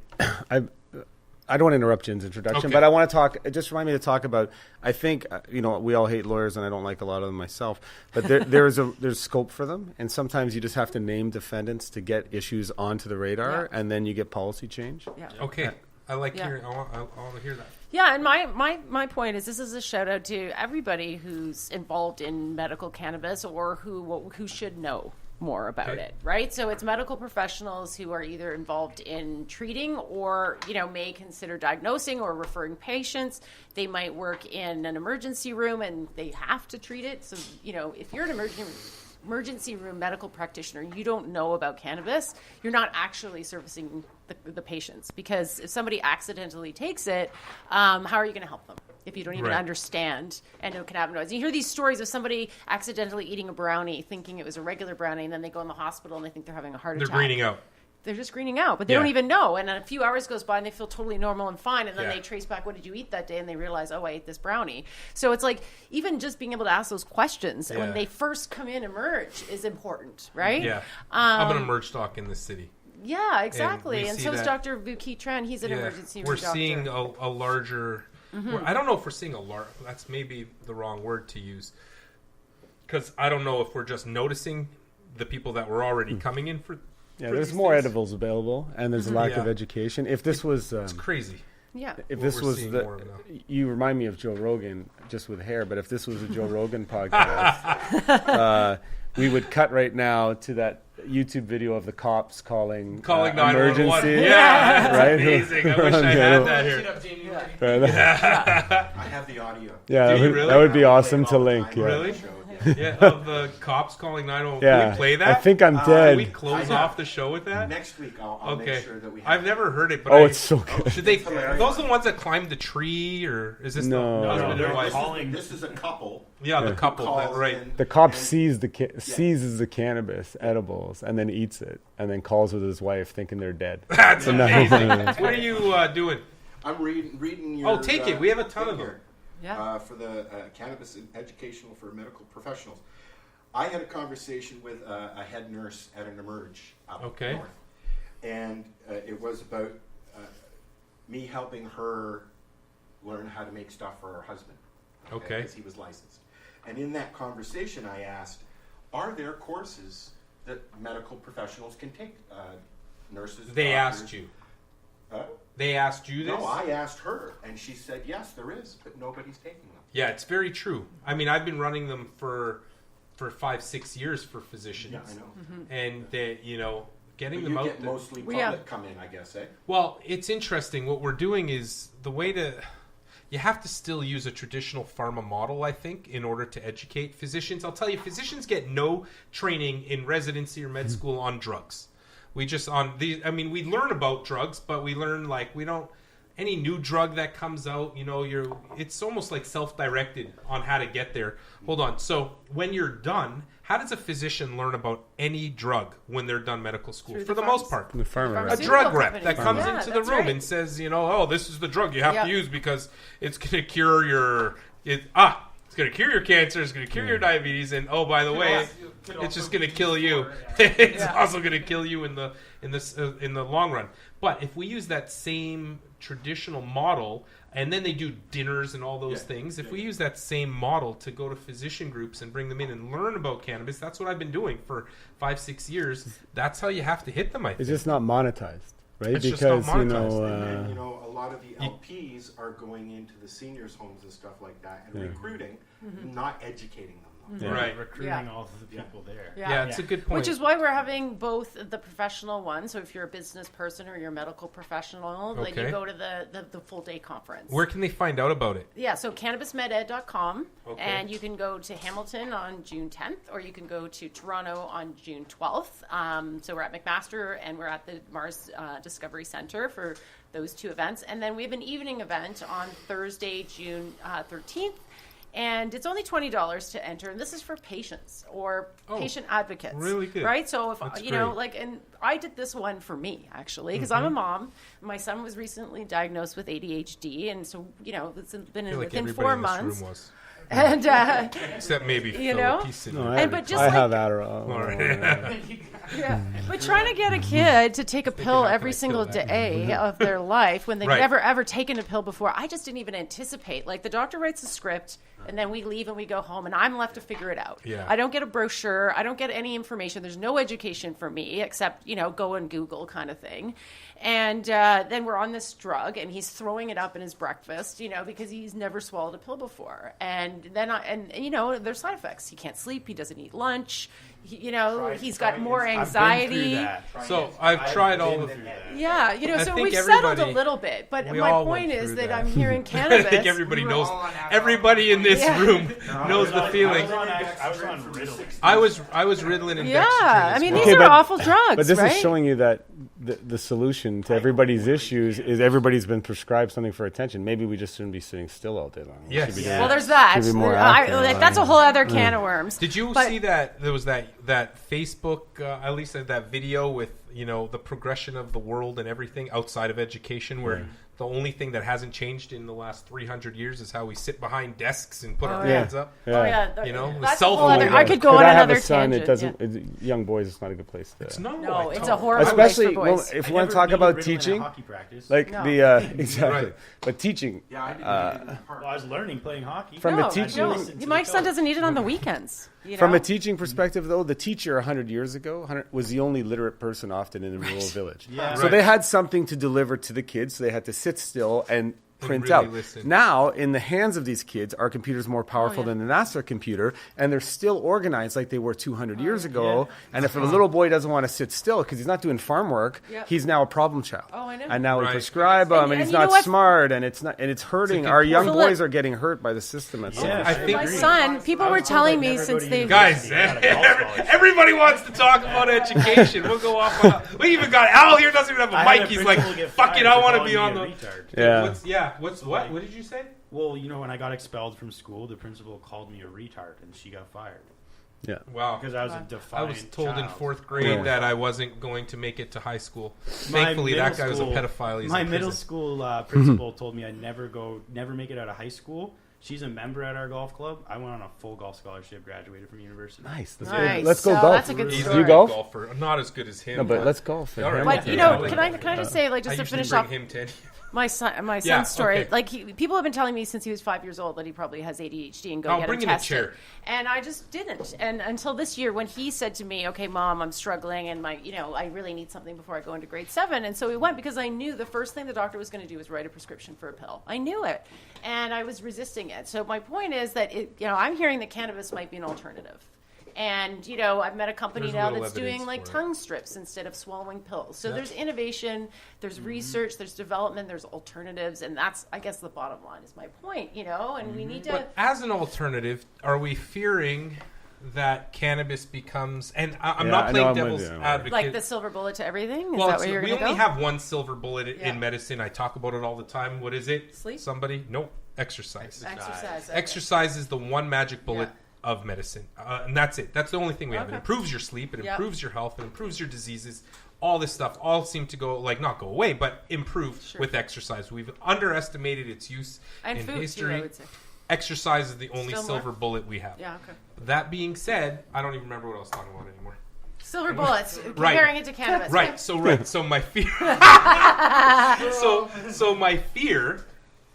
I don't want to interrupt Jen's introduction, but I want to talk. It just remind me to talk about. I think we all hate lawyers, and I don't like a lot of them myself. But there's scope for them, and sometimes you just have to name defendants to get issues onto the radar, and then you get policy change. Yeah. Okay, I like hearing. I want to hear that. Yeah, and my point is, this is a shout out to everybody who's involved in medical cannabis or who should know more about it, right? So it's medical professionals who are either involved in treating or may consider diagnosing or referring patients. They might work in an emergency room and they have to treat it. So if you're an emergency room medical practitioner, you don't know about cannabis, you're not actually servicing the patients, because if somebody accidentally takes it, how are you going to help them if you don't even understand and know cannabinoids? You hear these stories of somebody accidentally eating a brownie thinking it was a regular brownie, and then they go in the hospital and they think they're having a heart attack. They're greening out. They're just greening out, but they don't even know. And then a few hours goes by and they feel totally normal and fine. And then they trace back, what did you eat that day? And they realize, oh, I ate this brownie. So it's like, even just being able to ask those questions when they first come in, emerge, is important, right? Yeah. I'm an emerge doc in this city. Yeah, exactly. And so is Dr. Vuki Tran. He's an emergency room doctor. We're seeing a larger... I don't know if we're seeing a large... That's maybe the wrong word to use. Because I don't know if we're just noticing the people that were already coming in for... Yeah, there's more edibles available, and there's a lack of education. If this was... it's crazy. Yeah. If this was you remind me of Joe Rogan, just with hair, but if this was a Joe Rogan podcast, we would cut right now to that YouTube video of the cops calling emergency. Yeah, right? Amazing. I wish I had that here. I have the audio. Yeah, that would be awesome to link. Yeah. Really? Yeah, of the cops calling 911. Yeah, Can we play that? I think I'm Can dead. we close off the show with that? Next week, I'll Okay. make sure that we have I've never heard it, but Oh, it's so good. Should they? It's Are hilarious. those the ones that climbed the tree, or is this No. the husband No, and wife? This is a couple. Yeah, the Yeah. couple. That, calls right. in The cop and- seizes the cannabis edibles and then eats it, and then calls with his wife, thinking they're dead. That's No. amazing. What are you doing? I'm reading your. Oh, take it. We have a ton thing of them. here, Yeah. for the cannabis educational for medical professionals. I had a conversation with a head nurse at an Emerge up Okay. north, and it was about me helping her learn how to make stuff for her husband. Okay. Because he was licensed. And in that conversation, I asked, "Are there courses that medical professionals can take? Nurses." They doctors?" asked you. Huh? They asked you this? No, I asked her, and she said, "Yes, there is, but nobody's taking them." Yeah, it's very true. I mean, I've been running them for 5-6 years for physicians. Yeah, I know. And they, getting But them you out get there. mostly Well, yeah. public come in, I guess, eh? Well, it's interesting. What we're doing is the way to. You have to still use a traditional pharma model, I think, in order to educate physicians. I'll tell you, physicians get no training in residency or med school on drugs. We just we learn about drugs, but we learn we don't. Any new drug that comes out, it's almost like self-directed on how to get there. Hold on. So when you're done, how does a physician learn about any drug when they're done medical school? Through For the the most part. The farmer, A right? Pharmaceutical drug rep companies. that comes Yeah, into the that's room right. and says, this is the drug you have Yeah. to use because it's going to cure it's going to cure your cancer, it's going to cure your diabetes, and oh, by the way, it's just going to kill you. It's also going to kill you in the long run. But if we use that same traditional model, and then they do dinners and all those things, if we use that same model to go to physician groups and bring them in and learn about cannabis, that's what I've been doing for 5-6 years. That's how you have to hit them, I think. It's just not monetized, right? It's just not because monetized. And, a lot of the LPs are going into the seniors' homes and stuff like that and recruiting, not educating them. Yeah. Right. Recruiting Yeah. all of the people there. Yeah, it's a good point. Which is why we're having both the professional one. So if you're a business person or you're a medical professional, then Okay. you go to the full day conference. Where can they find out about it? Yeah, so cannabismeded.com, Okay. and you can go to Hamilton on June 10th, or you can go to Toronto on June 12th. So we're at McMaster, and we're at the Mars Discovery Center for those two events. And then we have an evening event on Thursday, June 13th. And it's only $20 to enter, and this is for patients or patient advocates. really good. Right? So if That's great. and I did this one for me actually, because I'm a mom. My son was recently diagnosed with ADHD, and so it's been I feel like within everybody 4 in this months. room was. And Except maybe You Philip. know? He's sitting No, there. I, And but just I like- have Adderall. All right. yeah, but trying to get a kid to take a pill how can every I single kill that? day of their life when they've Right. never ever taken a pill before, I just didn't even anticipate. Like the doctor writes a script, and then we leave and we go home, and I'm left to figure it out. Yeah. I don't get a brochure. I don't get any information. There's no education for me except go and Google kind of thing. And then we're on this drug, and he's throwing it up in his breakfast, because he's never swallowed a pill before. And then there's side effects. He can't sleep. He doesn't eat lunch. He's got more anxiety. So I've tried all of Yeah, I so think we've settled a everybody- little bit, but we my all point went is through that that. I'm hearing I cannabis. think everybody We were knows. all on Adderall. Everybody in this Yeah. room knows the feeling. I was on Ritalin. I was Ritalin and Yeah, Dextrin I as mean well. these are awful drugs, But this right? is showing you that the solution to everybody's issues is everybody's been prescribed something for attention. Maybe we just shouldn't be sitting still all day long. We Yes. should be Yeah. doing- Well, there's that. Should be more I- active, like, that's a right? whole other can of worms. Did you But- see that there was that Facebook, at least that video with the progression of the world and everything outside of education, where the only thing that hasn't changed in the last 300 years is how we sit behind desks and put our yeah. hands up. Yeah. Oh yeah, The that's a cell whole phone. other. I could go But on I have another a son. tangent. It doesn't. yeah. Young boys, it's not a good place to. It's not. No, I it's don't. a horrible Especially place for well, boys. if I you want never to talk needed about Ritalin at teaching, hockey practice. like No. exactly. Right. But teaching Yeah, I didn't get it in the park. Well, I was learning playing hockey. From no, a teaching- no. Listen to My the son coach. doesn't need it on the weekends. from a teaching perspective, though, the teacher 100 years ago was the only literate person often in a rural village. Yeah. So Right. they had something to deliver to the kids. So they had to sit still and print really out. listen. Now, in the hands of these kids, our computer's more powerful than the NASA computer, and they're still organized like they were 200 years ago. And if a little boy doesn't want to sit still because he's not doing farm work, he's now a problem child. Oh, I know. And now we Right. prescribe him, and he's you know not what? smart, and it's not, and it's hurting. good Our young point. boys are getting hurt by the system. At some Yeah. point. I think My son, people were telling me since they guys, everybody wants to talk about education. We'll go off on we even got Al here, doesn't even have a I had mic. a He's like, principal get fuck it, fired I for want to calling be me on a the. retard. What? What did you say? Well, you know, when I got expelled from school, the principal called me a retard, and she got fired Yeah. Wow. because I was a I defiant was told in child. fourth grade that I wasn't going to make it to high school. My Thankfully, that middle guy was a school- pedophile. He's My in middle prison. school principal told me I'd never make it out of high school. She's a member at our golf club. I went on a full golf scholarship, graduated from university. Nice. Nice. Let's go So golf. that's a good He's story. a You good golf? golfer. I'm not as good as him. No, but let's golf. All right. But you know, can I just say, like, just I to usually finish bring off him to any- my son's Yeah, story, okay. like people have been telling me since he was 5 years old that he probably has ADHD and go I'll get bring him him a tested. chair. And I just didn't. And until this year, when he said to me, "Okay, Mom, I'm struggling, and I really need something before I go into grade 7." And so we went because I knew the first thing the doctor was going to do was write a prescription for a pill. I knew it, and I was resisting it. So my point is that I'm hearing that cannabis might be an alternative. And, I've met a company There's now little that's doing evidence like for it. tongue strips instead of swallowing pills. So there's innovation, there's research, there's development, there's alternatives. And that's, I guess, the bottom line is my point, and we need to. But as an alternative, are we fearing that cannabis becomes? And I'm not playing devil's advocate. Like the silver bullet to everything? Is Well, that where you're we going to only go? have one silver bullet in medicine. I talk about it all the time. What is it? Sleep? Somebody? Nope. Exercise. Exercise. Okay. Exercise is the one magic bullet of medicine. And that's it. That's the only thing we have. It Okay. improves your sleep. It Yep. improves your health. It improves your diseases. All this stuff all seem to go, not go away, but improve with exercise. We've underestimated its use And in food, too, history. I would say. Exercise is the only Still more? silver bullet we have. Yeah, okay. That being said, I don't even remember what I was talking about anymore. Silver bullets, comparing it to cannabis. Right. So my fear. so my fear,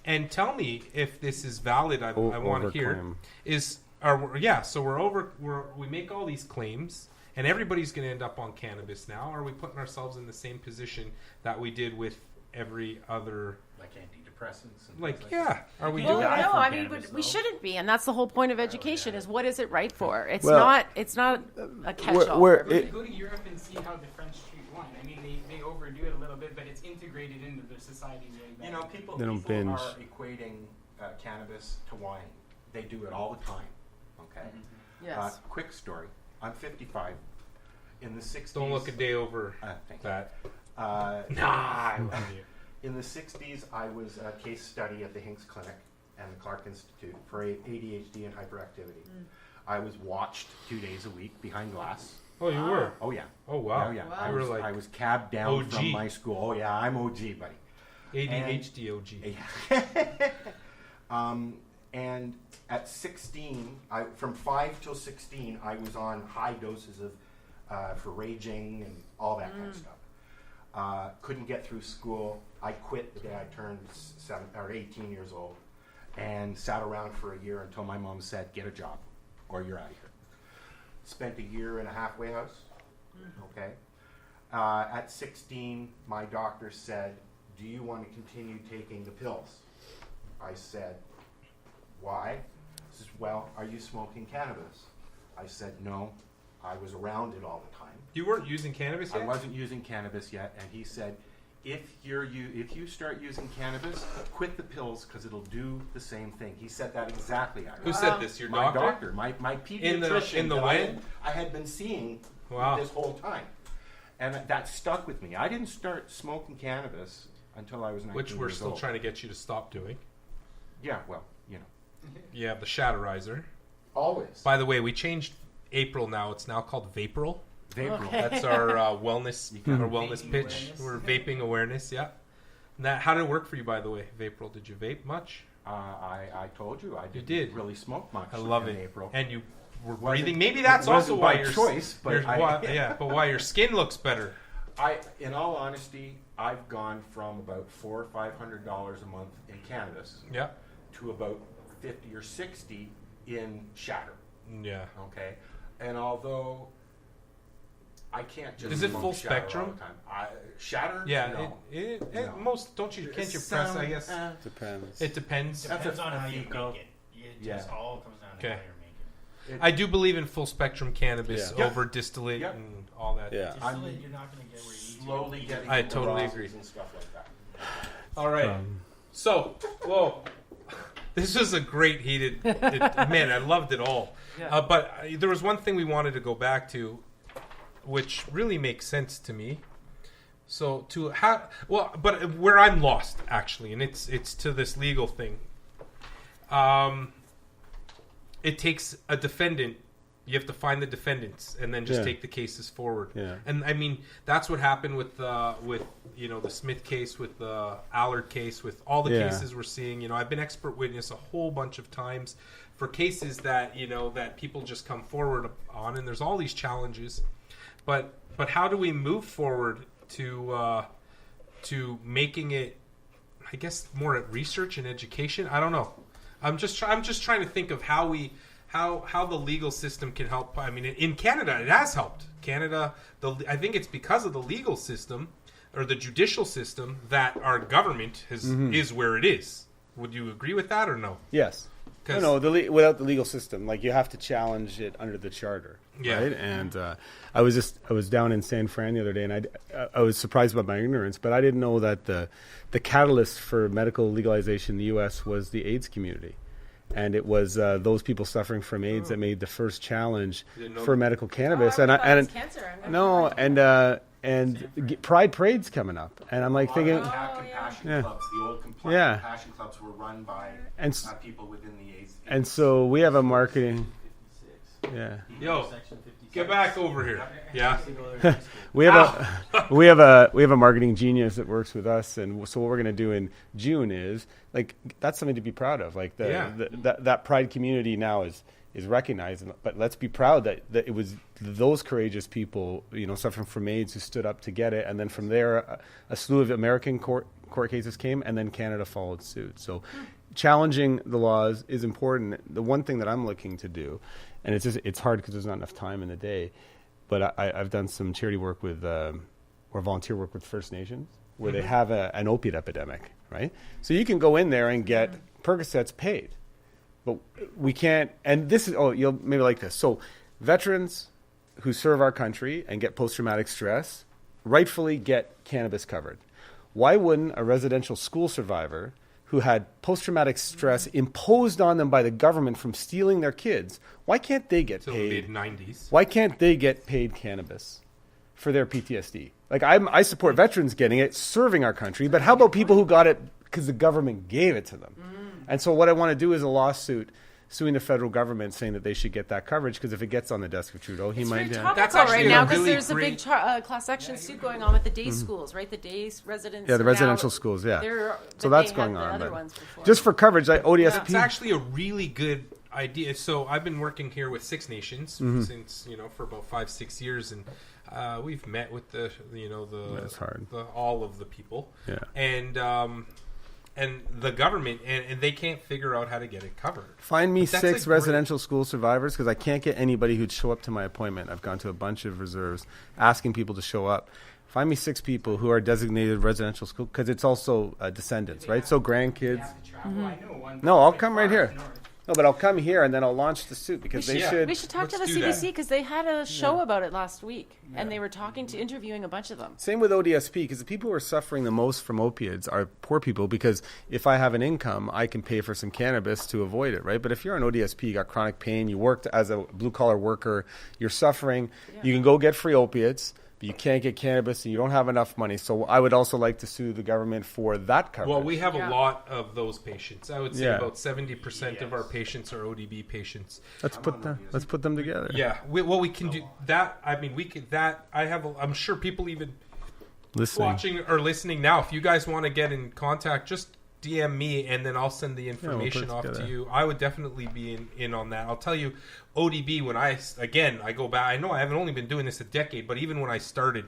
and tell me if this is valid. I want to hear overclaim. So we make all these claims, and everybody's going to end up on cannabis now. Are we putting ourselves in the same position that we did with every other? Like antidepressants. And Like, things yeah. Are we Well, doing no, that? I mean, we shouldn't be, and that's the whole point of education: is what is it right for? It's Well, not a catch-all. where for everybody. Go to Europe and see how the French treat wine. I mean, they overdo it a little bit, but it's integrated into their society very badly. People, They don't people binge. are equating cannabis to wine. They do it all the time. Okay. Yes. Quick story. I'm 55. In the 60s. Don't look a day over thank that. I love you. In the 60s, I was a case study at the Hinks Clinic and the Clark Institute for ADHD and hyperactivity. I was watched 2 days a week behind glass. Oh, you were. Oh yeah. Oh wow. Oh yeah. Wow. I You were was, like I was cabbed down OG. from my school. Oh yeah, I'm OG, buddy. ADHD OG. And at 16, from 5 till 16, I was on high doses of for raging and all that kind of stuff. Couldn't get through school. I quit the day I turned 18 years old, and sat around for a year until my mom said, "Get a job, or you're out of here." Spent a year in a halfway house. Okay. At 16, my doctor said, "Do you want to continue taking the pills?" I said, "Why?" He says, "Well, are you smoking cannabis?" I said, "No, I was around it all the time." You weren't using cannabis yet? I wasn't using cannabis yet, and he said, if you start using cannabis, quit the pills because it'll do the same thing." He said that exactly. Ira. Who said this? Your My doctor? doctor, my pediatrician in the that when? I had been seeing Wow. this whole time, and that stuck with me. I didn't start smoking cannabis until I was 19 Which we're years still old. trying to get you to stop doing. Yeah, well, you know, You have the Shatterizer. always. By the way, we changed April now. It's now called Vapril. Vapor. That's our wellness Vaping pitch. awareness. We're vaping awareness, yeah. And how did it work for you, by the way, Vapril? Did you vape much? I told you I didn't did. really smoke much. I love in it. April. And you were Wasn't- breathing. Maybe that's it wasn't also why by your choice, but why your skin looks better. In all honesty, I've gone from about $400 or $500 a month in cannabis Yeah. to about 50 or 60 in shatter. Yeah. Okay, and although I can't just. Is it smoke full shatter all spectrum? the time. Shatter? Yeah, No. No. most don't you? Can't you press? I guess Depends. it depends. Depends on how you go. make it. It just all comes down to Okay. how you're making it. I do believe in full spectrum cannabis Yeah. over distillate Yep. and all that. Yeah. Distillate, you're not going to get where you need Slowly getting. I the totally roses agree. And stuff like that. All right. So, whoa, this was a great heated. Man, I loved it all. But there was one thing we wanted to go back to, which really makes sense to me. So but where I'm lost actually, and it's to this legal thing. It takes a defendant. You have to find the defendants and then just take the cases forward. Yeah. And I mean that's what happened with the Smith case, with the Allard case, with all the cases we're seeing. I've been expert witness a whole bunch of times for cases that that people just come forward on, and there's all these challenges. But how do we move forward to making it, I guess, more at research and education? I don't know. I'm just trying to think of how the legal system can help. I mean, in Canada, it has helped. Canada, I think it's because of the legal system or the judicial system that our government is where it is. Would you agree with that or no? Yes. No, without the legal system, like you have to challenge it under the charter, right? And I was down in San Fran the other day, and I was surprised by my ignorance, but I didn't know that the catalyst for medical legalization in the U.S. was the AIDS community, and it was those people suffering from AIDS that made the first challenge for medical cannabis. Pride Parade's coming up, and I'm like thinking, compassion clubs, the old compassion clubs were run by people within the AIDS. And so we have a marketing. Yeah. Yo, get back over here. Yeah. we have a marketing genius that works with us, and so what we're going to do in June is like that's something to be proud of. Like that Pride community now is recognized, but let's be proud that it was those courageous people, suffering from AIDS, who stood up to get it, and then from there, a slew of American court cases came, and then Canada followed suit. So, challenging the laws is important. The one thing that I'm looking to do, and it's hard because there's not enough time in the day, but I've done some charity work with or volunteer work with First Nations, where they have an opiate epidemic, right? So you can go in there and get Percocets paid. But we can't, and this is, you'll maybe like this. So veterans who serve our country and get post-traumatic stress rightfully get cannabis covered. Why wouldn't a residential school survivor who had post-traumatic stress imposed on them by the government from stealing their kids, why can't they get paid? Mid-90s. Why can't they get paid cannabis for their PTSD? Like I support veterans getting it, serving our country, but how about people who got it because the government gave it to them? And so what I want to do is a lawsuit suing the federal government, saying that they should get that coverage, because if it gets on the desk of Trudeau, he might. That's right now, because there's a big class action suit going on with the day schools, right? The day residents. Yeah, the residential schools. Yeah. So that's going on. But just for coverage, ODSP. It's actually a really good idea. So I've been working here with Six Nations since for about 5-6 years, and we've met with the all of the people. Yeah. And the government, and they can't figure out how to get it covered. Find me 6 residential school survivors, because I can't get anybody who'd show up to my appointment. I've gone to a bunch of reserves asking people to show up. Find me 6 people who are designated residential school, because it's also descendants, right? So grandkids. No, I'll come right here. No, but I'll come here and then I'll launch the suit, because they should. We should talk to the CBC, because they had a show about it last week, and they were interviewing a bunch of them. Same with ODSP, because the people who are suffering the most from opiates are poor people, because if I have an income, I can pay for some cannabis to avoid it, right? But if you're on ODSP, you got chronic pain, you worked as a blue-collar worker, you're suffering, you can go get free opiates, but you can't get cannabis and you don't have enough money. So I would also like to sue the government for that coverage. Well, we have a lot of those patients. I would say about 70% of our patients are ODB patients. Let's put them together. Yeah. We can do that. I mean, we could that. I'm sure people even watching or listening now, if you guys want to get in contact, just DM me and then I'll send the information off to you. I would definitely be in on that. I'll tell you, ODB, when I go back, I know I haven't only been doing this a decade, but even when I started,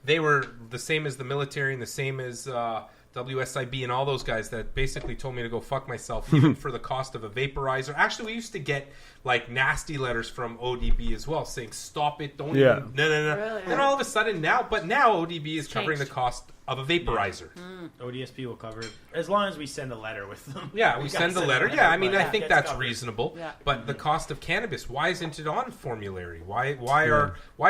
they were the same as the military and the same as the WSIB and all those guys that basically told me to go fuck myself even for the cost of a vaporizer. Actually, we used to get like nasty letters from ODB as well saying stop it, don't even, no. Really? Then all of a sudden now ODB is covering the Changed. cost of a vaporizer. ODSP will cover it as long as we send a letter with them. Yeah, we send a letter. Yeah, I mean, I think that's covered. reasonable. Yeah. But the cost of cannabis, why isn't it on formulary? Why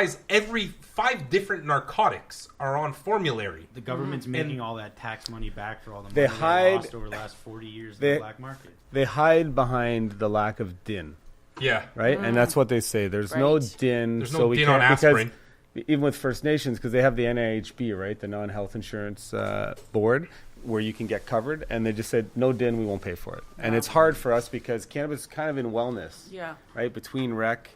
is every 5 different narcotics are on formulary? The government's making all that tax money back for all the money They they hide- lost over the last 40 years in the black market. They hide behind the lack of DIN, Yeah. right? And that's what they say. There's no Right. DIN. There's so no we DIN can't, on aspirin. because even with First Nations, because they have the NIHB, right, the non-health insurance board, where you can get covered, and they just said no DIN, we won't pay for it. And it's hard for us because cannabis is kind of in wellness, Yeah. right, between rec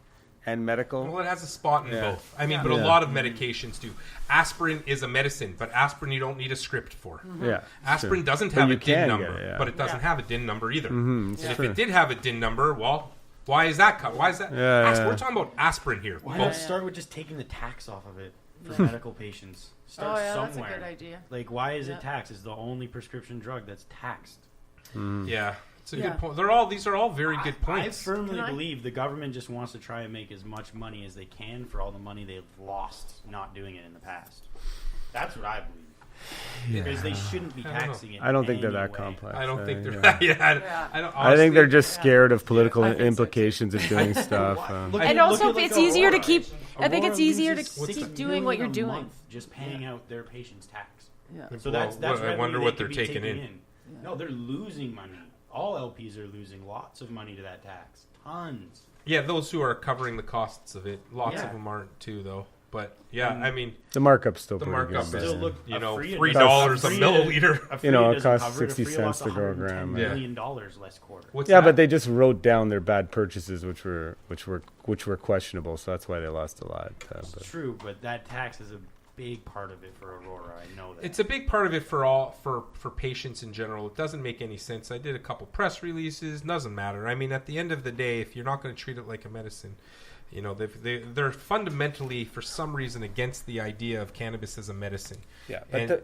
and medical. Well, it has a spot in Yeah. both. I mean, but a Yeah. lot of medications do. Aspirin is a medicine, but aspirin you don't need a script for. Yeah, Aspirin true. doesn't But have you a DIN can number, get it, yeah. but it doesn't have a DIN number either. it's And if true. it did have a DIN number, well, why is that? Why is that? Yeah. We're talking about aspirin here. Why Well, not start with just taking the tax off of it for medical patients? Start Oh, yeah, somewhere. that's a good idea. Like, why is Yeah. it taxed? It's the only prescription drug that's taxed. Yeah, it's a Yeah. good point. These are all very good I points. firmly Can I- believe the government just wants to try and make as much money as they can for all the money they've lost not doing it in the past. That's what I believe. Because they shouldn't be I don't know. taxing it. I don't think they're anyway. that complex. I don't think they're. yeah. Yeah, I don't. I think they're honestly- just scared of political I think so, implications of doing stuff. Look And at- also, look at, it's like, easier to Aurora. keep. I think it's Aurora easier to loses keep $6 doing what million you're a doing. month just paying out their patients' tax. Yeah. So that's Well, I revenue wonder they what could they're be taking in. No, they're losing money. All LPs are losing lots of money to that tax. Tons. Yeah, those who are covering the costs of it. Lots Yeah. of them aren't too, though. But yeah, I mean, The markup's still the pretty markup good. is, Still look, you a know, free- $3 a free- milliliter. a free You know, it doesn't costs cover it. A 60 free cents lost to grow a $110 gram, yeah. million last quarter. What's Yeah, that? but they just wrote down their bad purchases, which were questionable. So that's why they lost a lot. It's But true, but that tax is a big part of it for Aurora. I know that. It's a big part of it for patients in general. It doesn't make any sense. I did a couple press releases. Doesn't matter. I mean, at the end of the day, if you're not going to treat it like a medicine, you know, they're fundamentally, for some reason, against the idea of cannabis as a medicine. yeah, And-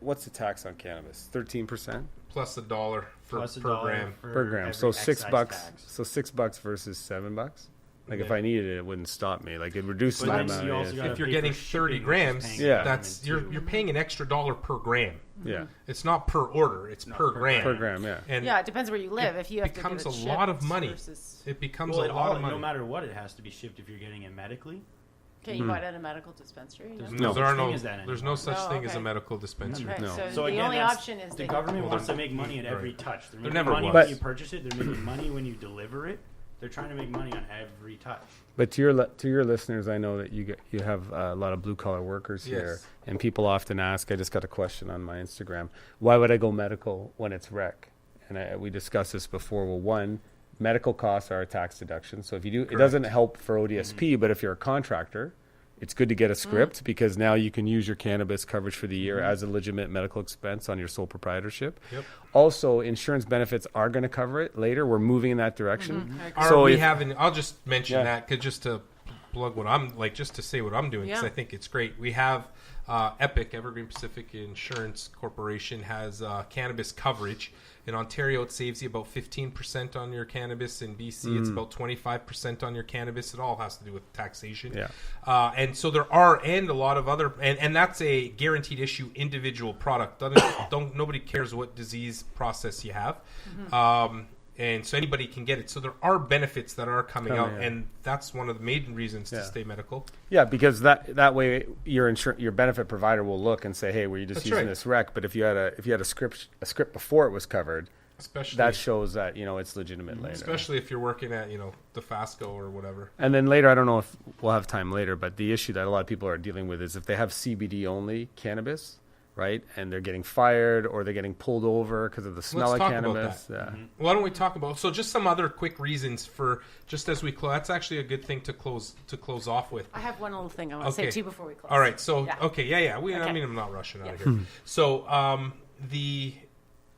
what's the tax on cannabis? 13% Plus $1 Plus per $1 gram. for per gram. every So excise $6. tax. So $6 versus $7. Like if Yeah. I needed it, it wouldn't stop me. Like it reduces But my then amount. you of also it. gotta If you're pay getting for 30 shipping, which is grams, paying Yeah. that's government, you're too. paying an extra $1 per gram. Yeah, It's not per order. It's per gram. per gram. Yeah. And Yeah, it depends where you live. If you have to becomes get it a lot of shipped money. versus- It becomes Well, a lot of no money. matter what, it has to be shipped if you're getting it medically. Can you buy it at a medical dispensary? There's No, no there are such thing no. as that There's no anymore. such Oh, thing as a okay. medical dispensary. Okay, No. so, So the again, only that's- option is the they- government Well, wants there- to make money at every right. touch. They're There making never money was. when But- you purchase it. They're making money when you deliver it. They're trying to make money on every touch. But to your listeners, I know that you have a lot of blue collar workers here, Yes. and people often ask. I just got a question on my Instagram: why would I go medical when it's rec? And we discussed this before. Well, one, medical costs are a tax deduction, so if you do, it doesn't help for ODSP. But if you're a contractor, it's good to get a script because now you can use your cannabis coverage for the year as a legitimate medical expense on your sole proprietorship. Yep. Also, insurance benefits are going to cover it later. We're moving in that direction. Are we if- having? I'll just mention Yeah. that 'cause just to plug what I'm like, just to say what I'm doing because Yeah. I think it's great. We have Epic Evergreen Pacific Insurance Corporation has cannabis coverage. In Ontario, it saves you about 15% on your cannabis. In BC, it's about 25% on your cannabis. It all has to do with taxation. Yeah. And so there are, and a lot of other, and that's a guaranteed issue individual product. Don't nobody cares what disease process you have. And so anybody can get it. So there are benefits that are coming out, yeah. and that's one of the main reasons to Yeah. stay medical. Yeah, because that way your benefit provider will look and say, "Hey, were you just That's using right. this rec?" But if you had a script before it was covered, Especially that shows that it's legitimate later. especially if you're working at the Fasco or whatever. And then later, I don't know if we'll have time later, but the issue that a lot of people are dealing with is if they have CBD only cannabis, right, and they're getting fired or they're getting pulled over because of the smell Let's of talk about cannabis. that. Yeah. Why don't we talk about just some other quick reasons for just as we close? That's actually a good thing to close off with. I have one little thing I want to say Okay. to you before we close. All right. So Yeah. okay, yeah. I Okay. mean, I'm not rushing out of here. So the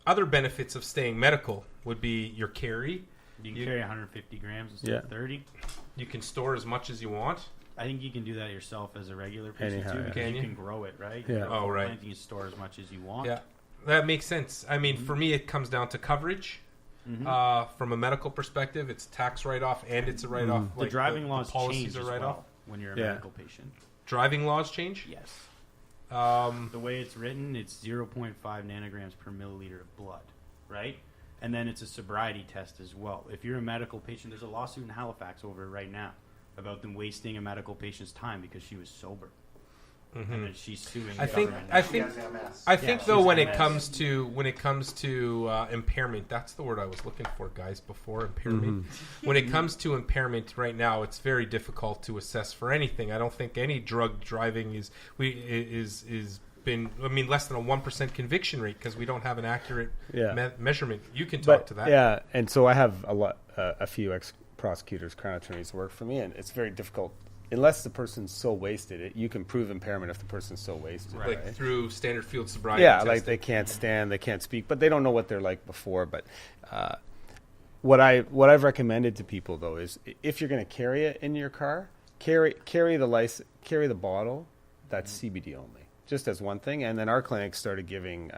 other benefits of staying medical would be your carry. You can carry 150 grams instead Yeah. of 30. You can store as much as you want. I think you can do that yourself as a regular patient Anyhow, too, yeah. because Can you you? can grow it, right? Yeah. You Oh, right. You can store as much as you want. Yeah. That makes sense. I mean, for me, it comes down to coverage. From a medical perspective, it's tax write-off and it's a write-off. The driving laws policies change are as write-off. well when you're a medical patient. Driving laws change? Yes. The way it's written, it's 0.5 nanograms per milliliter of blood, right? And then it's a sobriety test as well. If you're a medical patient, there's a lawsuit in Halifax over it right now about them wasting a medical patient's time because she was sober. And then she's suing the government. I think though when it comes to impairment, that's the word I was looking for, guys. Before impairment, when it comes to impairment, right now it's very difficult to assess for anything. I don't think any drug driving is been. I mean, less than a 1% conviction rate because we don't have an accurate measurement. You can talk to that. Yeah, and so I have a few ex-prosecutors, crown attorneys work for me, and it's very difficult. Unless the person's so wasted, you can prove impairment if the person's so wasted. Like through standard field sobriety. Yeah, testing. like they can't stand, they can't speak, but they don't know what they're like before. But what I've recommended to people though is if you're going to carry it in your car, carry the bottle that's CBD only, just as one thing. And then our clinic started giving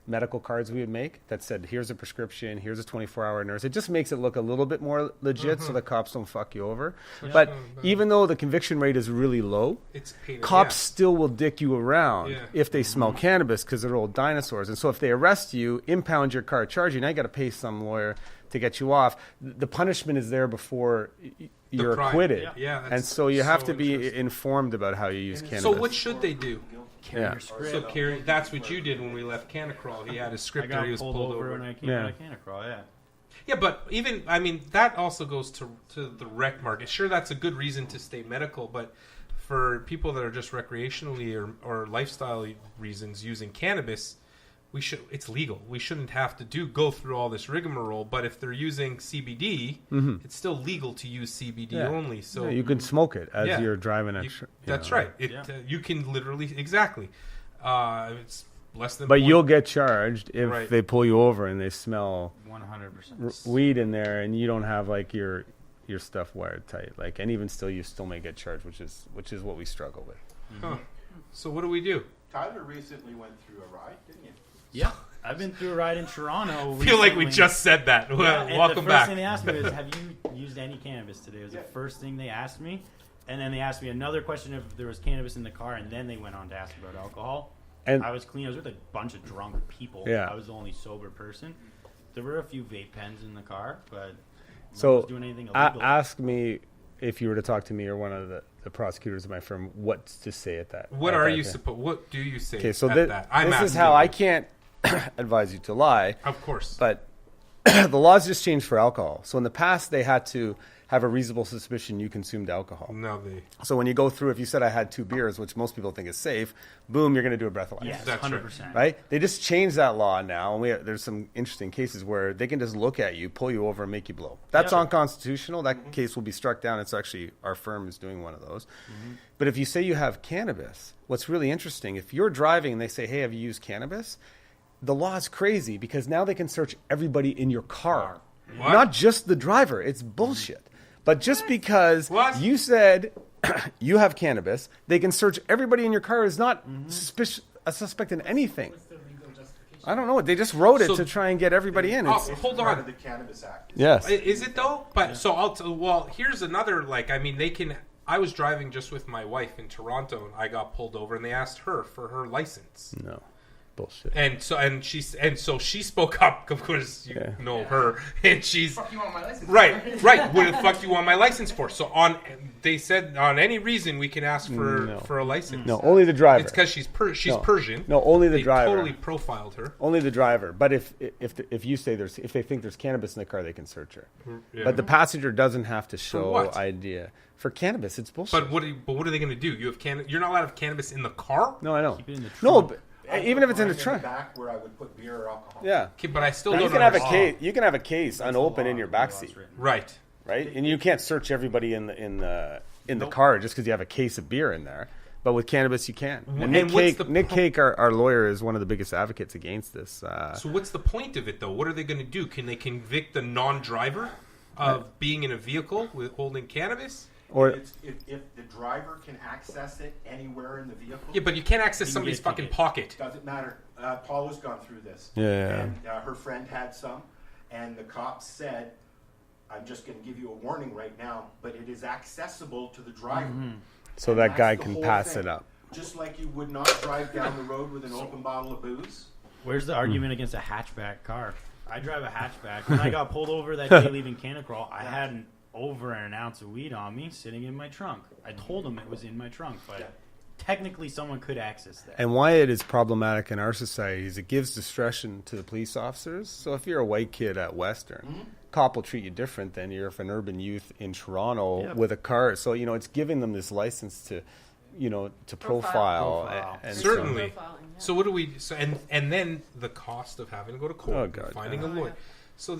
medical cards we would make that said, here's a prescription, here's a 24-hour nurse. It just makes it look a little bit more legit so the cops don't fuck you over. But even though the conviction rate is really low, cops still will dick you around if they smell cannabis because they're old dinosaurs. And so if they arrest you, impound your car, charge you, now you got to pay some lawyer to get you off. The punishment is there before you're acquitted. And so you have to be informed about how you use cannabis. So what should they do? So that's what you did when we left Canacrawl. He had his script there. He was pulled over when I came out of Canacrawl. Yeah, but even that also goes to the rec market. Sure, that's a good reason to stay medical, but for people that are just recreationally or lifestyle reasons using cannabis, it's legal. We shouldn't have to go through all this rigmarole. But if they're using CBD, it's still legal to use CBD only. So you can smoke it as you're driving. That's right. You can literally it's less than. But you'll get charged if they pull you over and they smell 100% weed in there, and you don't have like your stuff wired tight. Like, and even still, you still may get charged, which is what we struggle with. So what do we do? Tyler recently went through a ride, didn't you? Yeah, I've been through a ride in Toronto. I feel like we just said that. Welcome back. The first thing they asked me was, have you used any cannabis today? It was the first thing they asked me. And then they asked me another question if there was cannabis in the car, and then they went on to ask about alcohol. And I was clean. I was with a bunch of drunk people. Yeah. I was the only sober person. There were a few vape pens in the car, but no one was doing anything illegal. Ask me if you were to talk to me or one of the prosecutors of my firm, what to say at that. What do you say okay, so at that? This is how I can't advise you to lie. Of course. But the laws just changed for alcohol. So in the past, they had to have a reasonable suspicion you consumed alcohol. So when you go through, if you said I had 2 beers, which most people think is safe, boom, you're going to do a breathalyzer. Yes, that's 100%. Right? They just changed that law now, and there's some interesting cases where they can just look at you, pull you over, and make you blow. That's unconstitutional. That case will be struck down. It's actually, our firm is doing one of those. But if you say you have cannabis, what's really interesting, if you're driving and they say, hey, have you used cannabis? The law is crazy because now they can search everybody in your car. What? Not just the driver. It's bullshit. But just because you said you have cannabis, they can search everybody in your car is not a suspect in anything. What's the legal justification? I don't know. They just wrote it to try and get everybody in. Hold on. Part of the Cannabis Act. Yes. Is it though? But so here's another they can. I was driving just with my wife in Toronto, and I got pulled over, and they asked her for her license. No. Bullshit. And so she spoke up. Of course, you know her, and she's. What the fuck you want my license? Right. What the fuck do you want my license for? So they said on any reason we can ask for a license. No, only the driver. It's because she's Persian. No, only the driver. Totally profiled her. Only the driver. But if you say if they think there's cannabis in the car, they can search her. Yeah. But the passenger doesn't have to show ID. For cannabis, it's bullshit. But what are they going to do? You have You're not allowed to have cannabis in the car. No, I know. Keep it in the trunk. No, but even if it's in the trunk. Back where I would put beer or alcohol. Yeah. Okay, but I still you don't can know. have a case. You can have a case unopened in your backseat. Right. And you can't search everybody in the car just because you have a case of beer in there. But with cannabis, you can. And Nick Cake, our lawyer, is one of the biggest advocates against this. So what's the point of it, though? What are they going to do? Can they convict the non-driver of being in a vehicle with holding cannabis? Or if the driver can access it anywhere in the vehicle. Yeah, but you can't access You can somebody's get a fucking ticket. pocket. Doesn't matter. Paula's gone through this. Yeah. And her friend had some, and the cops said, I'm just going to give you a warning right now, but it is accessible to the driver. So And that that's guy the can whole pass thing. it up. Just like you would not drive down the road with an open bottle of booze. Where's the argument against a hatchback car? I drive a hatchback. When I got pulled over that day leaving Canacrawl, I had over an ounce of weed on me sitting in my trunk. I told them it was in my trunk, but technically someone could access that. And why it is problematic in our society is it gives discretion to the police officers. So if you're a white kid at Western, cop will treat you different than you're if an urban youth in Toronto with a car. So, it's giving them this license to, to profile. And Certainly. Profiling, So what do we? So and then the cost of having to go to court, Oh, God, finding yeah. a lawyer. So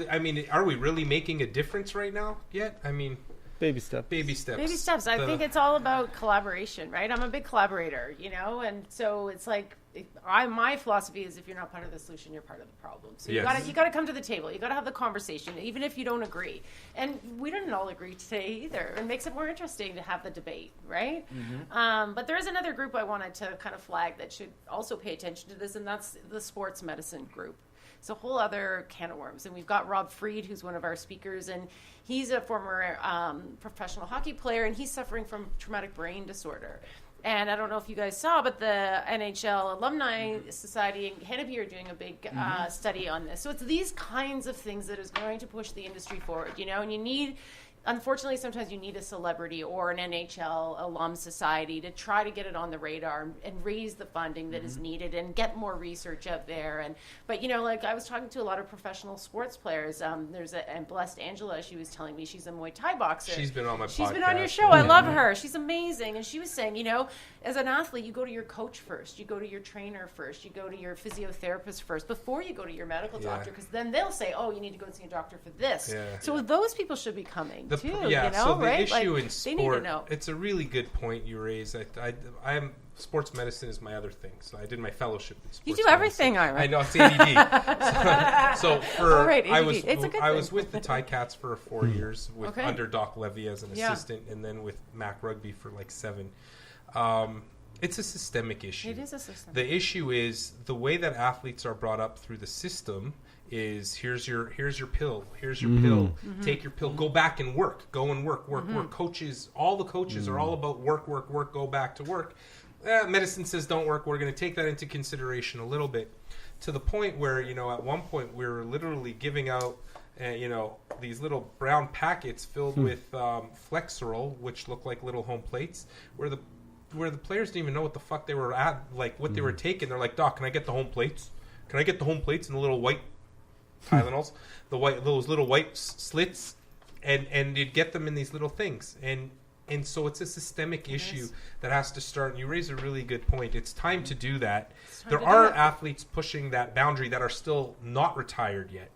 are we really making a difference right now yet? I mean, baby step. baby steps. Baby steps. I think it's all about collaboration, right? I'm a big collaborator, and so it's like my philosophy is if you're not part of the solution, you're part of the problem. So Yes. you gotta come to the table. You gotta have the conversation, even if you don't agree. And we didn't all agree today either. It makes it more interesting to have the debate, right? But there is another group I wanted to kind of flag that should also pay attention to this, and that's the sports medicine group. It's a whole other can of worms. And we've got Rob Fried, who's one of our speakers, and he's a former professional hockey player, and he's suffering from traumatic brain disorder. And I don't know if you guys saw, but the NHL Alumni Society in Hennepin are doing a big study on this. So it's these kinds of things that is going to push the industry forward, and you need... Unfortunately, sometimes you need a celebrity or an NHL alum society to try to get it on the radar and raise the funding that is needed and get more research out there. But like I was talking to a lot of professional sports players. And Blessed Angela, she was telling me she's a Muay Thai boxer. She's been on my podcast. She's been on your show. I love her. She's amazing. And she was saying, as an athlete, you go to your coach first. You go to your trainer first. You go to your physiotherapist first before you go to your medical doctor, because then they'll say, oh, you need to go and see a doctor for this. Yeah. So those people should be coming. So the right? issue in they need to sport, know. it's a really good point you raise. I'm sports medicine is my other thing, so I did my fellowship in sports You do everything, medicine. Ira. I know, it's ADD. so All right, I ADD. was It's a good I was thing. with the Ticats for 4 years Okay. under Doc Levy as an Yeah. assistant, and then with Mac Rugby for like 7. It's a systemic issue. It is a system. The issue is the way that athletes are brought up through the system is here's your pill, here's your pill, take your pill, go back and work, go and work. Coaches, all the coaches are all about work, go back to work. Medicine says don't work. We're going to take that into consideration a little bit, to the point where at one point we were literally giving out these little brown packets filled with Flexerol, which look like little home plates, where the players didn't even know what the fuck they were at, like what they were taking. They're like, Doc, can I get the home plates? Can I get the home plates and the little white Tylenols, those little white slits, and you'd get them in these little things, and so it's a systemic issue that has to start. And you raise a really good point. It's time to do that. There are athletes pushing that boundary that are still not retired yet.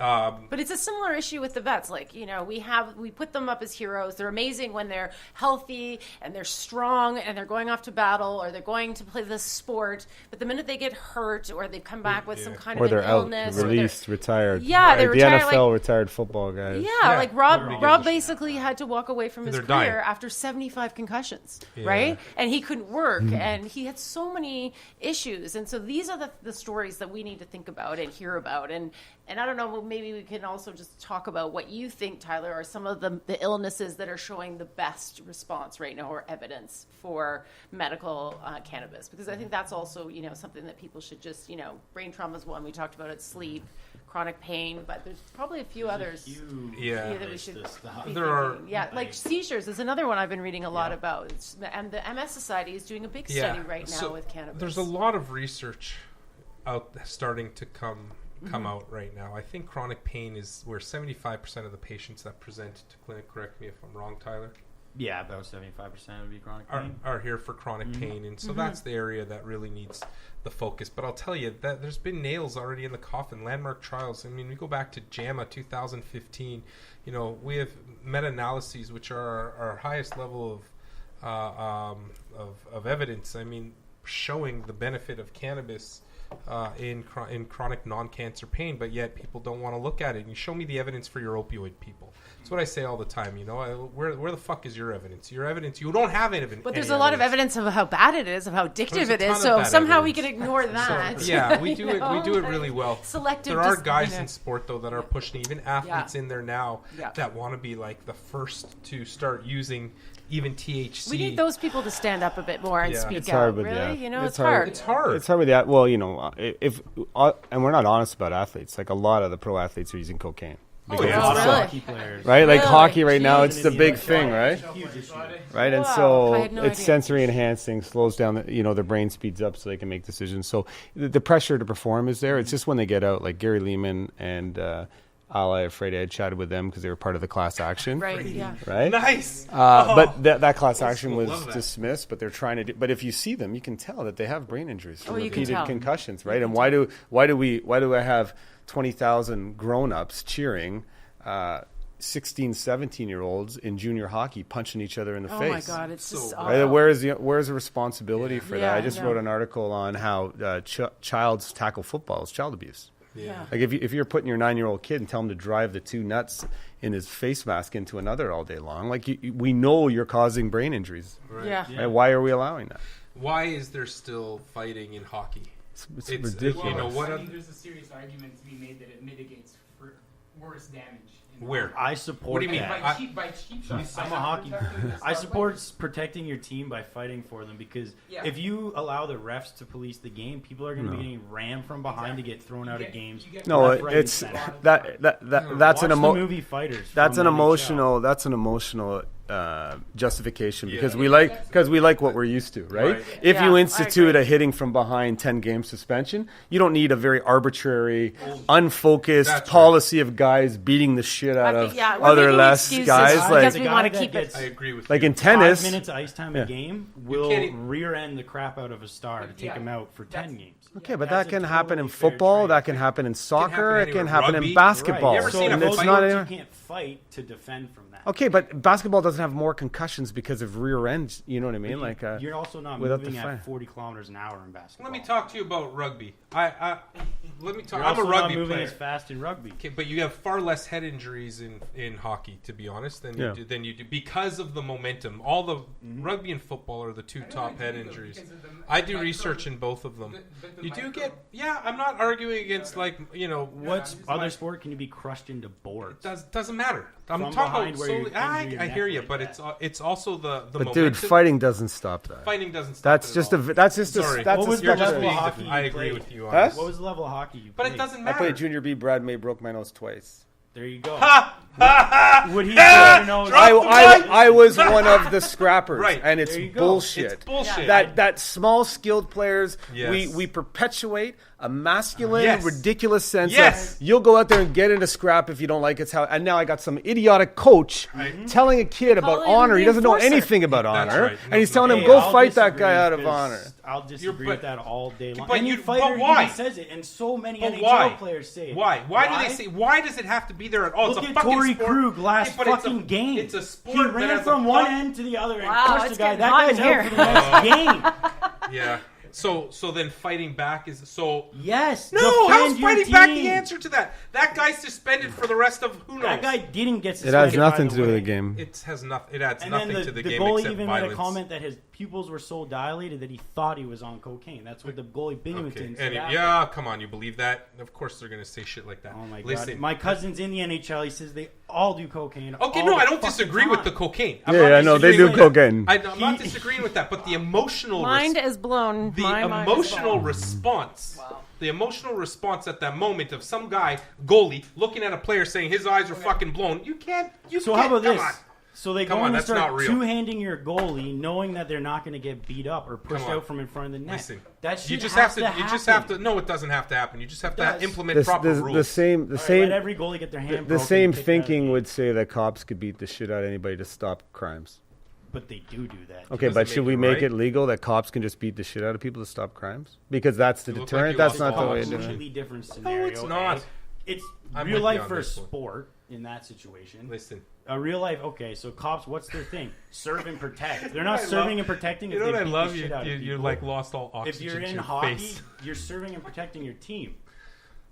But it's a similar issue with the vets. Like, we put them up as heroes. They're amazing when they're healthy and they're strong and they're going off to battle or they're going to play this sport. But the minute they get hurt or they come back with some kind Or of they're an out, illness, released, retired. Yeah, they're the retired, NFL retired football guys. Yeah, like Rob nobody gives Rob a shit. basically had to walk away from his They're career dying. after 75 concussions, Yeah. right? And he couldn't work, and he had so many issues. And so these are the stories that we need to think about and hear about. And I don't know, maybe we can also just talk about what you think, Tyler, are some of the illnesses that are showing the best response right now or evidence for medical cannabis. Because I think that's also, something that people should just, brain trauma is one. We talked about it, sleep, chronic pain, but there's probably a few others that we should be There are- thinking. Yeah, like seizures is another one I've been reading a lot about. And the MS Society is doing a big study right now with cannabis. There's a lot of research starting to come out right now. I think chronic pain is where 75% of the patients that present to clinic, correct me if I'm wrong, Tyler, Yeah, about 75% would be chronic pain. are here for chronic pain, and so that's the area that really needs the focus. But I'll tell you that there's been nails already in the coffin, landmark trials. I mean, we go back to JAMA 2015. We have meta-analyses, which are our highest level of evidence. I mean, showing the benefit of cannabis in chronic non-cancer pain, but yet people don't want to look at it. And you show me the evidence for your opioid people. That's what I say all the time. You know, where the fuck is your evidence? Your evidence, you don't have evidence. But there's a lot of evidence of how bad it is, of how addictive it is. So somehow we can ignore that. So, yeah, we do it. We do it really well. Selective. There are guys in sport though that are pushing, even athletes in there now that want to be like the first to start using even THC. We need those people to stand up a bit more and speak it's out. hard, but really, you know, it's hard. It's hard. It's hard with that. Well, you know, if and we're not honest about athletes. Like a lot of the pro athletes are using cocaine. Oh, yeah. A lot of Really? hockey players. Right, like Really? hockey right now, Jeez. it's the big thing, right? Huge issue. Right, and Wow, so I had no it's idea. sensory enhancing, slows down, their brain speeds up so they can make decisions. So the pressure to perform is there. It's just when they get out, like Gary Lehman and Ali Afraid, I had chatted with them because they were part of the class action. Right, yeah. Right? Nice. But that class action school, was love that. dismissed, but they're trying to do, but if you see them, you can tell that they have brain injuries from you can repeated tell. concussions, right? And why do I have 20,000 grown-ups cheering 16, 17-year-olds in junior hockey punching each other in the Oh face? my God, it's just Right? awful. Where's the responsibility for that? Yeah, I just I wrote know. an article on how child's tackle football is child abuse. Yeah. Like if you're putting your 9-year-old kid and tell him to drive the two nuts in his face mask into another all day long, like we know you're causing brain injuries. Right. Yeah. Right? Why are we allowing that? Why is there still fighting in hockey? It's It's- ridiculous. you know, what I a- think there's a serious argument to be made that it mitigates for worse damage. in Where? hockey. I support What do you mean? that. By cheap shots. I'm a hockey. I support protecting your team by fighting for them because if you allow the refs to police the game, people are going to be getting rammed from behind to get thrown out of games. No, left, right, and it's center. that's Watch an the movie Fighters. that's from an the emotional justification because we like what we're used to, right? Right. If Yeah, you I institute agree. a hitting from behind 10-game suspension, you don't need a very arbitrary, unfocused That's right. policy of guys beating the shit out of other making less excuses guys. because Like we want to keep it. I agree with like you. in tennis, 5 minutes ice time Yeah. a game will can't e- rear end the crap out of a star to take him out for 10 games. okay, but That's that a can happen in totally fair football. trade. That can happen in soccer. It anywhere. can happen Rugby. in basketball. You ever seen a And it's fight? not. You can't fight to defend from that. Okay, but basketball doesn't have more concussions because of rear ends. You know what I mean? Like You're also not without moving the fire. at 40 kilometers an hour in basketball. Let me talk to you about rugby. Let me talk. You're I'm a also rugby not moving player. as fast in rugby. Okay, but you have far less head injuries in hockey, to be honest, than Yeah. you do because of the momentum. All the rugby and football are the two top head injuries. I do research in both of them. You do get, I'm not arguing against What other sport can you be crushed into boards? doesn't matter. I'm From talking behind about where you solely. injure your I neck hear you, like but that. it's also the But momentum. dude, fighting doesn't stop that. Fighting doesn't stop. That's it just at a all. that's just Sorry. a that's What a was You're the just level being. of hockey you I agree played? with you on Huh? this. What was the level of hockey you But played? it doesn't I matter. played junior B. Brad May broke my nose twice. There you go. Ha! Would he have known? I was one of the scrappers, Right. and it's There you go. bullshit. It's bullshit. That small skilled players, Yes. we perpetuate a masculine, Yes. ridiculous sense Yes. that you'll go out there and get in a scrap if you don't like it. And now I got some idiotic coach telling a kid about Calling him honor. the He doesn't know enforcer. anything about That's honor, right. and he's telling him Hey, go I'll fight that disagree guy out of because honor. I'll disagree but- with that all day long. but Any you- fighter but why? even says it, and so many But NHL why? players say it. Why? Why do they say? Why does it have to be there at all? Look it's a at fucking Torrey sport. Krug last But it's a- fucking game. It's a sport. He that ran has a from one puck. end to the other and Wow, crushed it's the guy. getting That hot guy's in out here. for the next game. Yeah. So then fighting back is so. Yes. No, how's defend your fighting back the team. answer to that? That guy's suspended for the rest of who knows. That guy didn't get It suspended. has nothing by to the do with way. the game. It has nothing. It adds And nothing then to the the game goalie except even violence. made a comment that his pupils were so dilated that he thought he was on cocaine. That's what the goalie Binghamton said. after. Yeah, come on, you believe that? Of course they're going to say shit like that. Oh my Listen, god! My cousin's in the NHL. He says they all do cocaine. Okay, all no, the I don't fucking disagree with the time. cocaine. Yeah, no, they do cocaine. I'm not disagreeing with that, but the emotional Mind is blown. the My mind is emotional blown. response, the emotional response at that moment of some guy goalie looking at a player saying his eyes are fucking blown. You can't. So can't, how about come this? on. So they Come go on, and that's start not real. two-handing your goalie, knowing that they're not going to get beat up or pushed Come on. out from in front of the net. Listen, that shit you just has have to. You just have to. No, it doesn't have to happen. You just have to does. implement proper rules. The same Let every goalie get their hand. the broken same and kicked out of the thinking game. would say that cops could beat the shit out of anybody to stop crimes. But they do that. Okay, Doesn't but should make we it make right. it legal that cops can just beat the shit out of people to stop crimes? Because that's the You look deterrent. like you that's lost not the all way of to them. do it. Completely different scenario. it's not. It's I'm real with you life on for a this one. sport. in that situation. Listen. A real life, okay, so cops, what's their thing? Serve and protect. They're not serving and protecting. You know what I love? You're like lost all oxygen. If you're in to hockey, face. you're serving and protecting your team.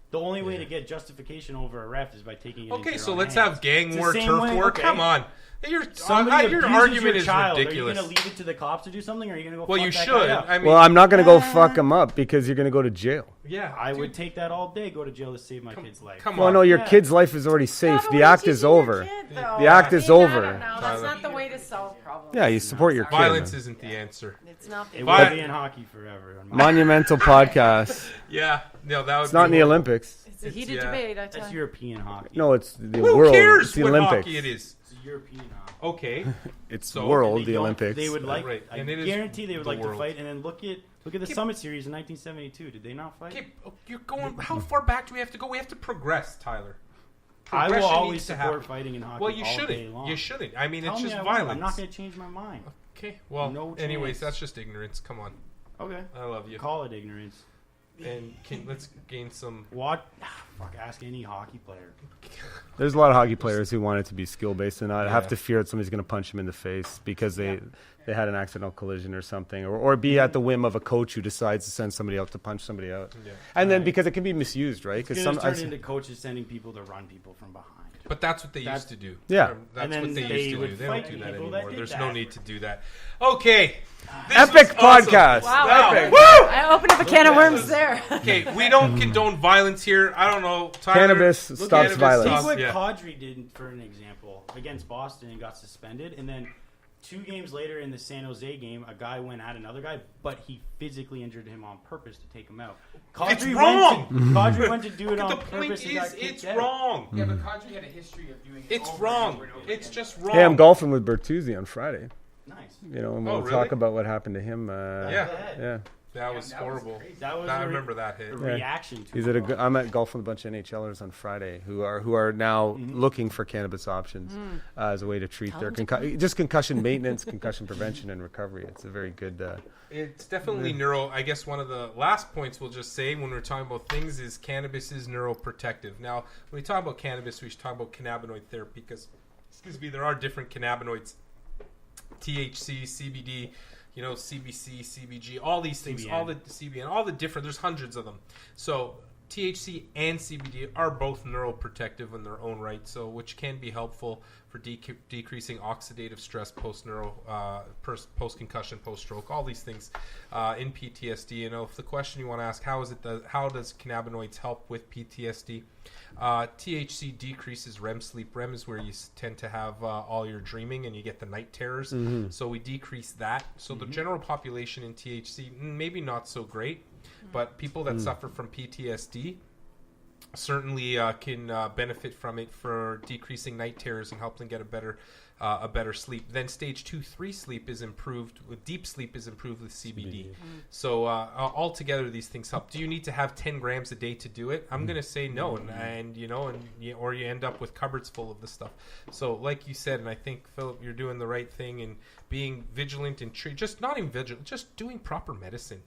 The only way to get justification over a ref is by taking it into Okay, your so own let's hands. have gang It's war, the same turf way- war. okay. Come on. Your Somebody your abuses argument your is child. ridiculous. Are you going to leave it to the cops to do something, or are you going to go Well, fuck you that should. guy up? I mean, Well, I'm not going to go fuck him up because you're going to go to jail. yeah, I dude, would take that all day, go to jail to save my kid's life. Come Well, on. no, your Yeah. kid's life is already safe. Not The always act is teaching your over. kid, though. The act is I over. don't know. That's Tyler. not the way to solve problems. Yeah, you support your kid. Violence man. isn't the answer. It's not the It But- will be in hockey forever. Monumental podcast. Yeah, no, that would It's not in the Olympics. It's a heated yeah. debate, I tell That's you. European hockey. No, it's the Who world. cares It's the what Olympics. hockey it is? It's European hockey. Okay, It's So, world, They the don't- Olympics. They would like. Right. I And it is guarantee they would the like world. to fight. And then look at the Summit Series in 1972. Did they not fight? okay, you're going. How far back do we have to go? We have to progress, Tyler. I will Progression always needs to support happen. fighting in hockey. Well, you all day shouldn't. long. You shouldn't. I mean, Tell it's me just I won't. violence. I'm not going to change my mind. Okay. Well, No anyways, chance. that's just ignorance. Come on, Okay. I love you. Call it ignorance. And let's gain some. What? Fuck, ask any hockey player. There's a lot of hockey players who want it to be skill based and not have Yeah. to fear that somebody's going to punch them in the face because they had an accidental collision or something, or be at the whim of a coach who decides to send somebody out to punch somebody out. Yeah. And then because it can be misused, right? It's Because going to turn into coaches sending people to run people from behind. But that's what they That's- used to do. Yeah. That's And then what they they used to would do. They don't fight do that people that anymore. did There's that. no need to do that. Okay. This Epic was awesome. podcast. Wow. Epic. Woo! I opened up a can of worms there. Okay, we don't condone violence here. I don't know. Tyler, Cannabis look, stops cannabis violence. Look stops- what yeah. Kadri did, for an example, against Boston and got suspended. And then 2 games later in the San Jose game, a guy went at another guy, but he physically injured him on purpose to take him out. It's Kadri wrong. Kadri went to do it But on the purpose. point and got is, kicked it's out. wrong. Yeah, but Kadri had a history of doing it. It's over wrong. And over and over It's again. just wrong. Hey, I'm golfing with Bertuzzi on Friday. Nice. You know, and Oh, we'll really? talk about what happened to him. Yeah. Yeah. That was that was horrible. crazy. That was I a remember that hit. a reaction to He's it. I'm at golf with a bunch of NHLers on Friday who are now looking for cannabis options as a way to treat their concussion maintenance, concussion prevention, and recovery. It's a very good. It's definitely neuro. I guess one of the last points we'll just say when we're talking about things is cannabis is neuroprotective. Now, when we talk about cannabis, we should talk about cannabinoid therapy because, there are different cannabinoids. THC, CBD, CBC, CBG, all these things, CBN. all the CBN, all the different, there's hundreds of them. So THC and CBD are both neuroprotective in their own right, so which can be helpful for decreasing oxidative stress post-concussion, post-stroke, all these things in PTSD. If the question you want to ask, how does cannabinoids help with PTSD? THC decreases REM sleep. REM is where you tend to have all your dreaming and you get the night terrors. So we decrease that. So the general population in THC, maybe not so great, but people that suffer from PTSD certainly can benefit from it for decreasing night terrors and help them get a better sleep. Then stage 2-3 sleep is improved with deep sleep is improved with CBD. So altogether these things help. Do you need to have 10 grams a day to do it? I'm going to say no, or you end up with cupboards full of the stuff. So like you said, and I think Phillip, you're doing the right thing in being vigilant and just not even vigilant, just doing proper medicine.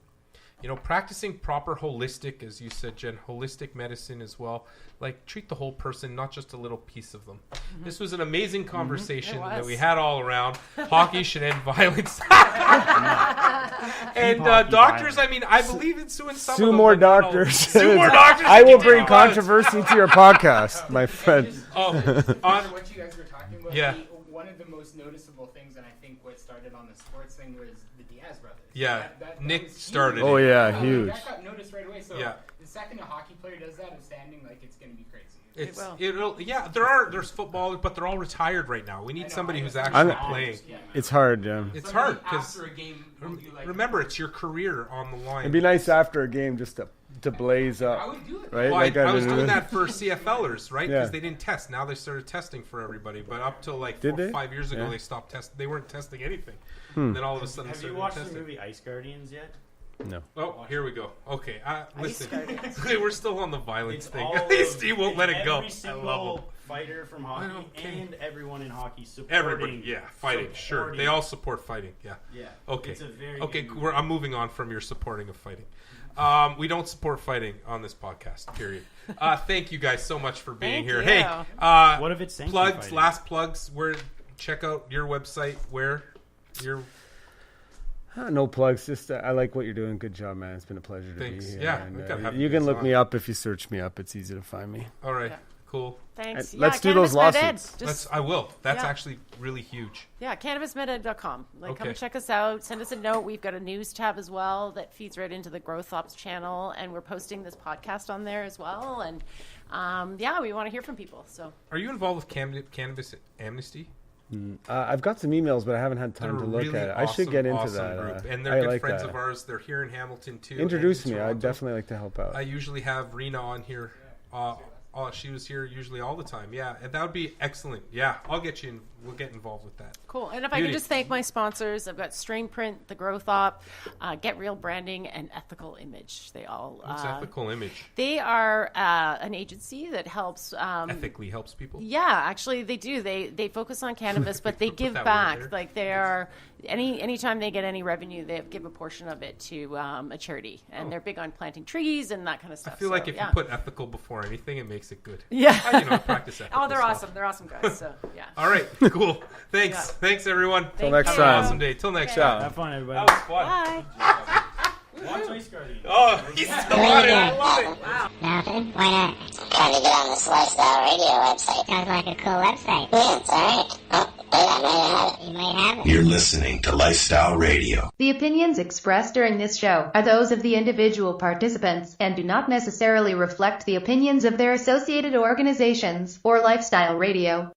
Practicing proper holistic, as you said, Jen, holistic medicine as well. Like, treat the whole person, not just a little piece of them. This was an amazing conversation that we had all around. Hockey should end violence. And doctors, violence. I believe in suing some of Sue them, more but not all. doctors. Sue more doctors. I and will continue bring violence. controversy to your podcast, my friend. On What you guys were talking about, Yeah. one of the most noticeable things, and I think what started on the sports thing was the Diaz brothers. Yeah, That Nick was huge. started Oh it. yeah, huge. That got noticed right away. So Yeah. the second a hockey player does that, it's standing like it's going to be crazy. There's footballers, but they're all retired right now. We need somebody who's I'm- actually playing. Yeah. It's hard, yeah. It's Somebody hard because after a game will do like remember it's your career on the line. It'd be nice after a game just to blaze I up, would do it. right? Well, Like I was doing that for CFLers, right? Yeah. Because they didn't test. Now they started testing for everybody. But up till like Did they? 5 years ago, Yeah. they stopped testing. They weren't testing anything. Then all of a sudden, Have you started watched the testing. movie Ice Guardians yet? No. Oh, here we go. Okay, listen, started. we're still on the violence It's thing. all of- Steve won't let it go. Every I single love him. fighter from hockey Okay. and everyone in hockey supporting. Everybody, yeah, fighting. Sure, supporting- they all support fighting. Yeah. Yeah. Okay. It's a very Okay, good movement. I'm moving on from your supporting of fighting. We don't support fighting on this podcast. Period. Thank you guys so much for being Thank here. you. Hey, What if it's sanctioned plugs? fighting? Last plugs. Where check out your website. Where your No plugs. Just I like what you're doing. Good job, man. It's been a pleasure to Thanks. be here. Yeah, And, we've gotta have you you can guys look on. me up if you search me up. It's easy to find me. all right. Yeah. Cool. Thanks. Let's do those Cannabis Med Ed. lawsuits. Let's. I will. That's Yeah. actually really huge. Yeah, cannabismed.com. Like, Okay. come check us out. Send us a note. We've got a news tab as well that feeds right into the Growth Ops channel, and we're posting this podcast on there as well. And yeah, we want to hear from people. So Are you involved with Cannabis Amnesty? I've got some emails, but I haven't had time They're to a look really at it. I should get into awesome that. group. And I they're good like friends that. of ours. They're here in Hamilton too. Introduce and in me. I'd Toronto. definitely like to help out. I usually have Rena on here. She was here usually all the time. Yeah, and that would be excellent. Yeah, I'll get you in. We'll get involved with that. cool. And if I Beauty. could just thank my sponsors, I've got Strain Print, The Growth Op, Get Real Branding, and Ethical Image. They all What's Ethical Image? They are an agency that helps. Ethically helps people. Yeah, actually, they do. They focus on cannabis, but they Put give that word back. there. Like they are anytime they get any revenue, they give a portion of it to a charity, and they're big on planting trees and that kind of I stuff. feel like if yeah. you put ethical before anything, it makes it good. Yeah. I practice ethical Oh, they're stuff. awesome. They're awesome guys. So yeah. All right, cool. Thanks. Yeah. Thanks, everyone. Thank next Have you. an time. awesome day. Till next Okay. time. Have fun, everybody. That was fun. Bye. Watch Ice Guardian. Oh, he's still on it. I love it. Nothing? Why not? Trying to get on this lifestyle radio website. Sounds like a cool website. Yeah, it's alright. Oh, wait, I might have it. You might have it. You're listening to Lifestyle Radio. The opinions expressed during this show are those of the individual participants and do not necessarily reflect the opinions of their associated organizations or Lifestyle Radio.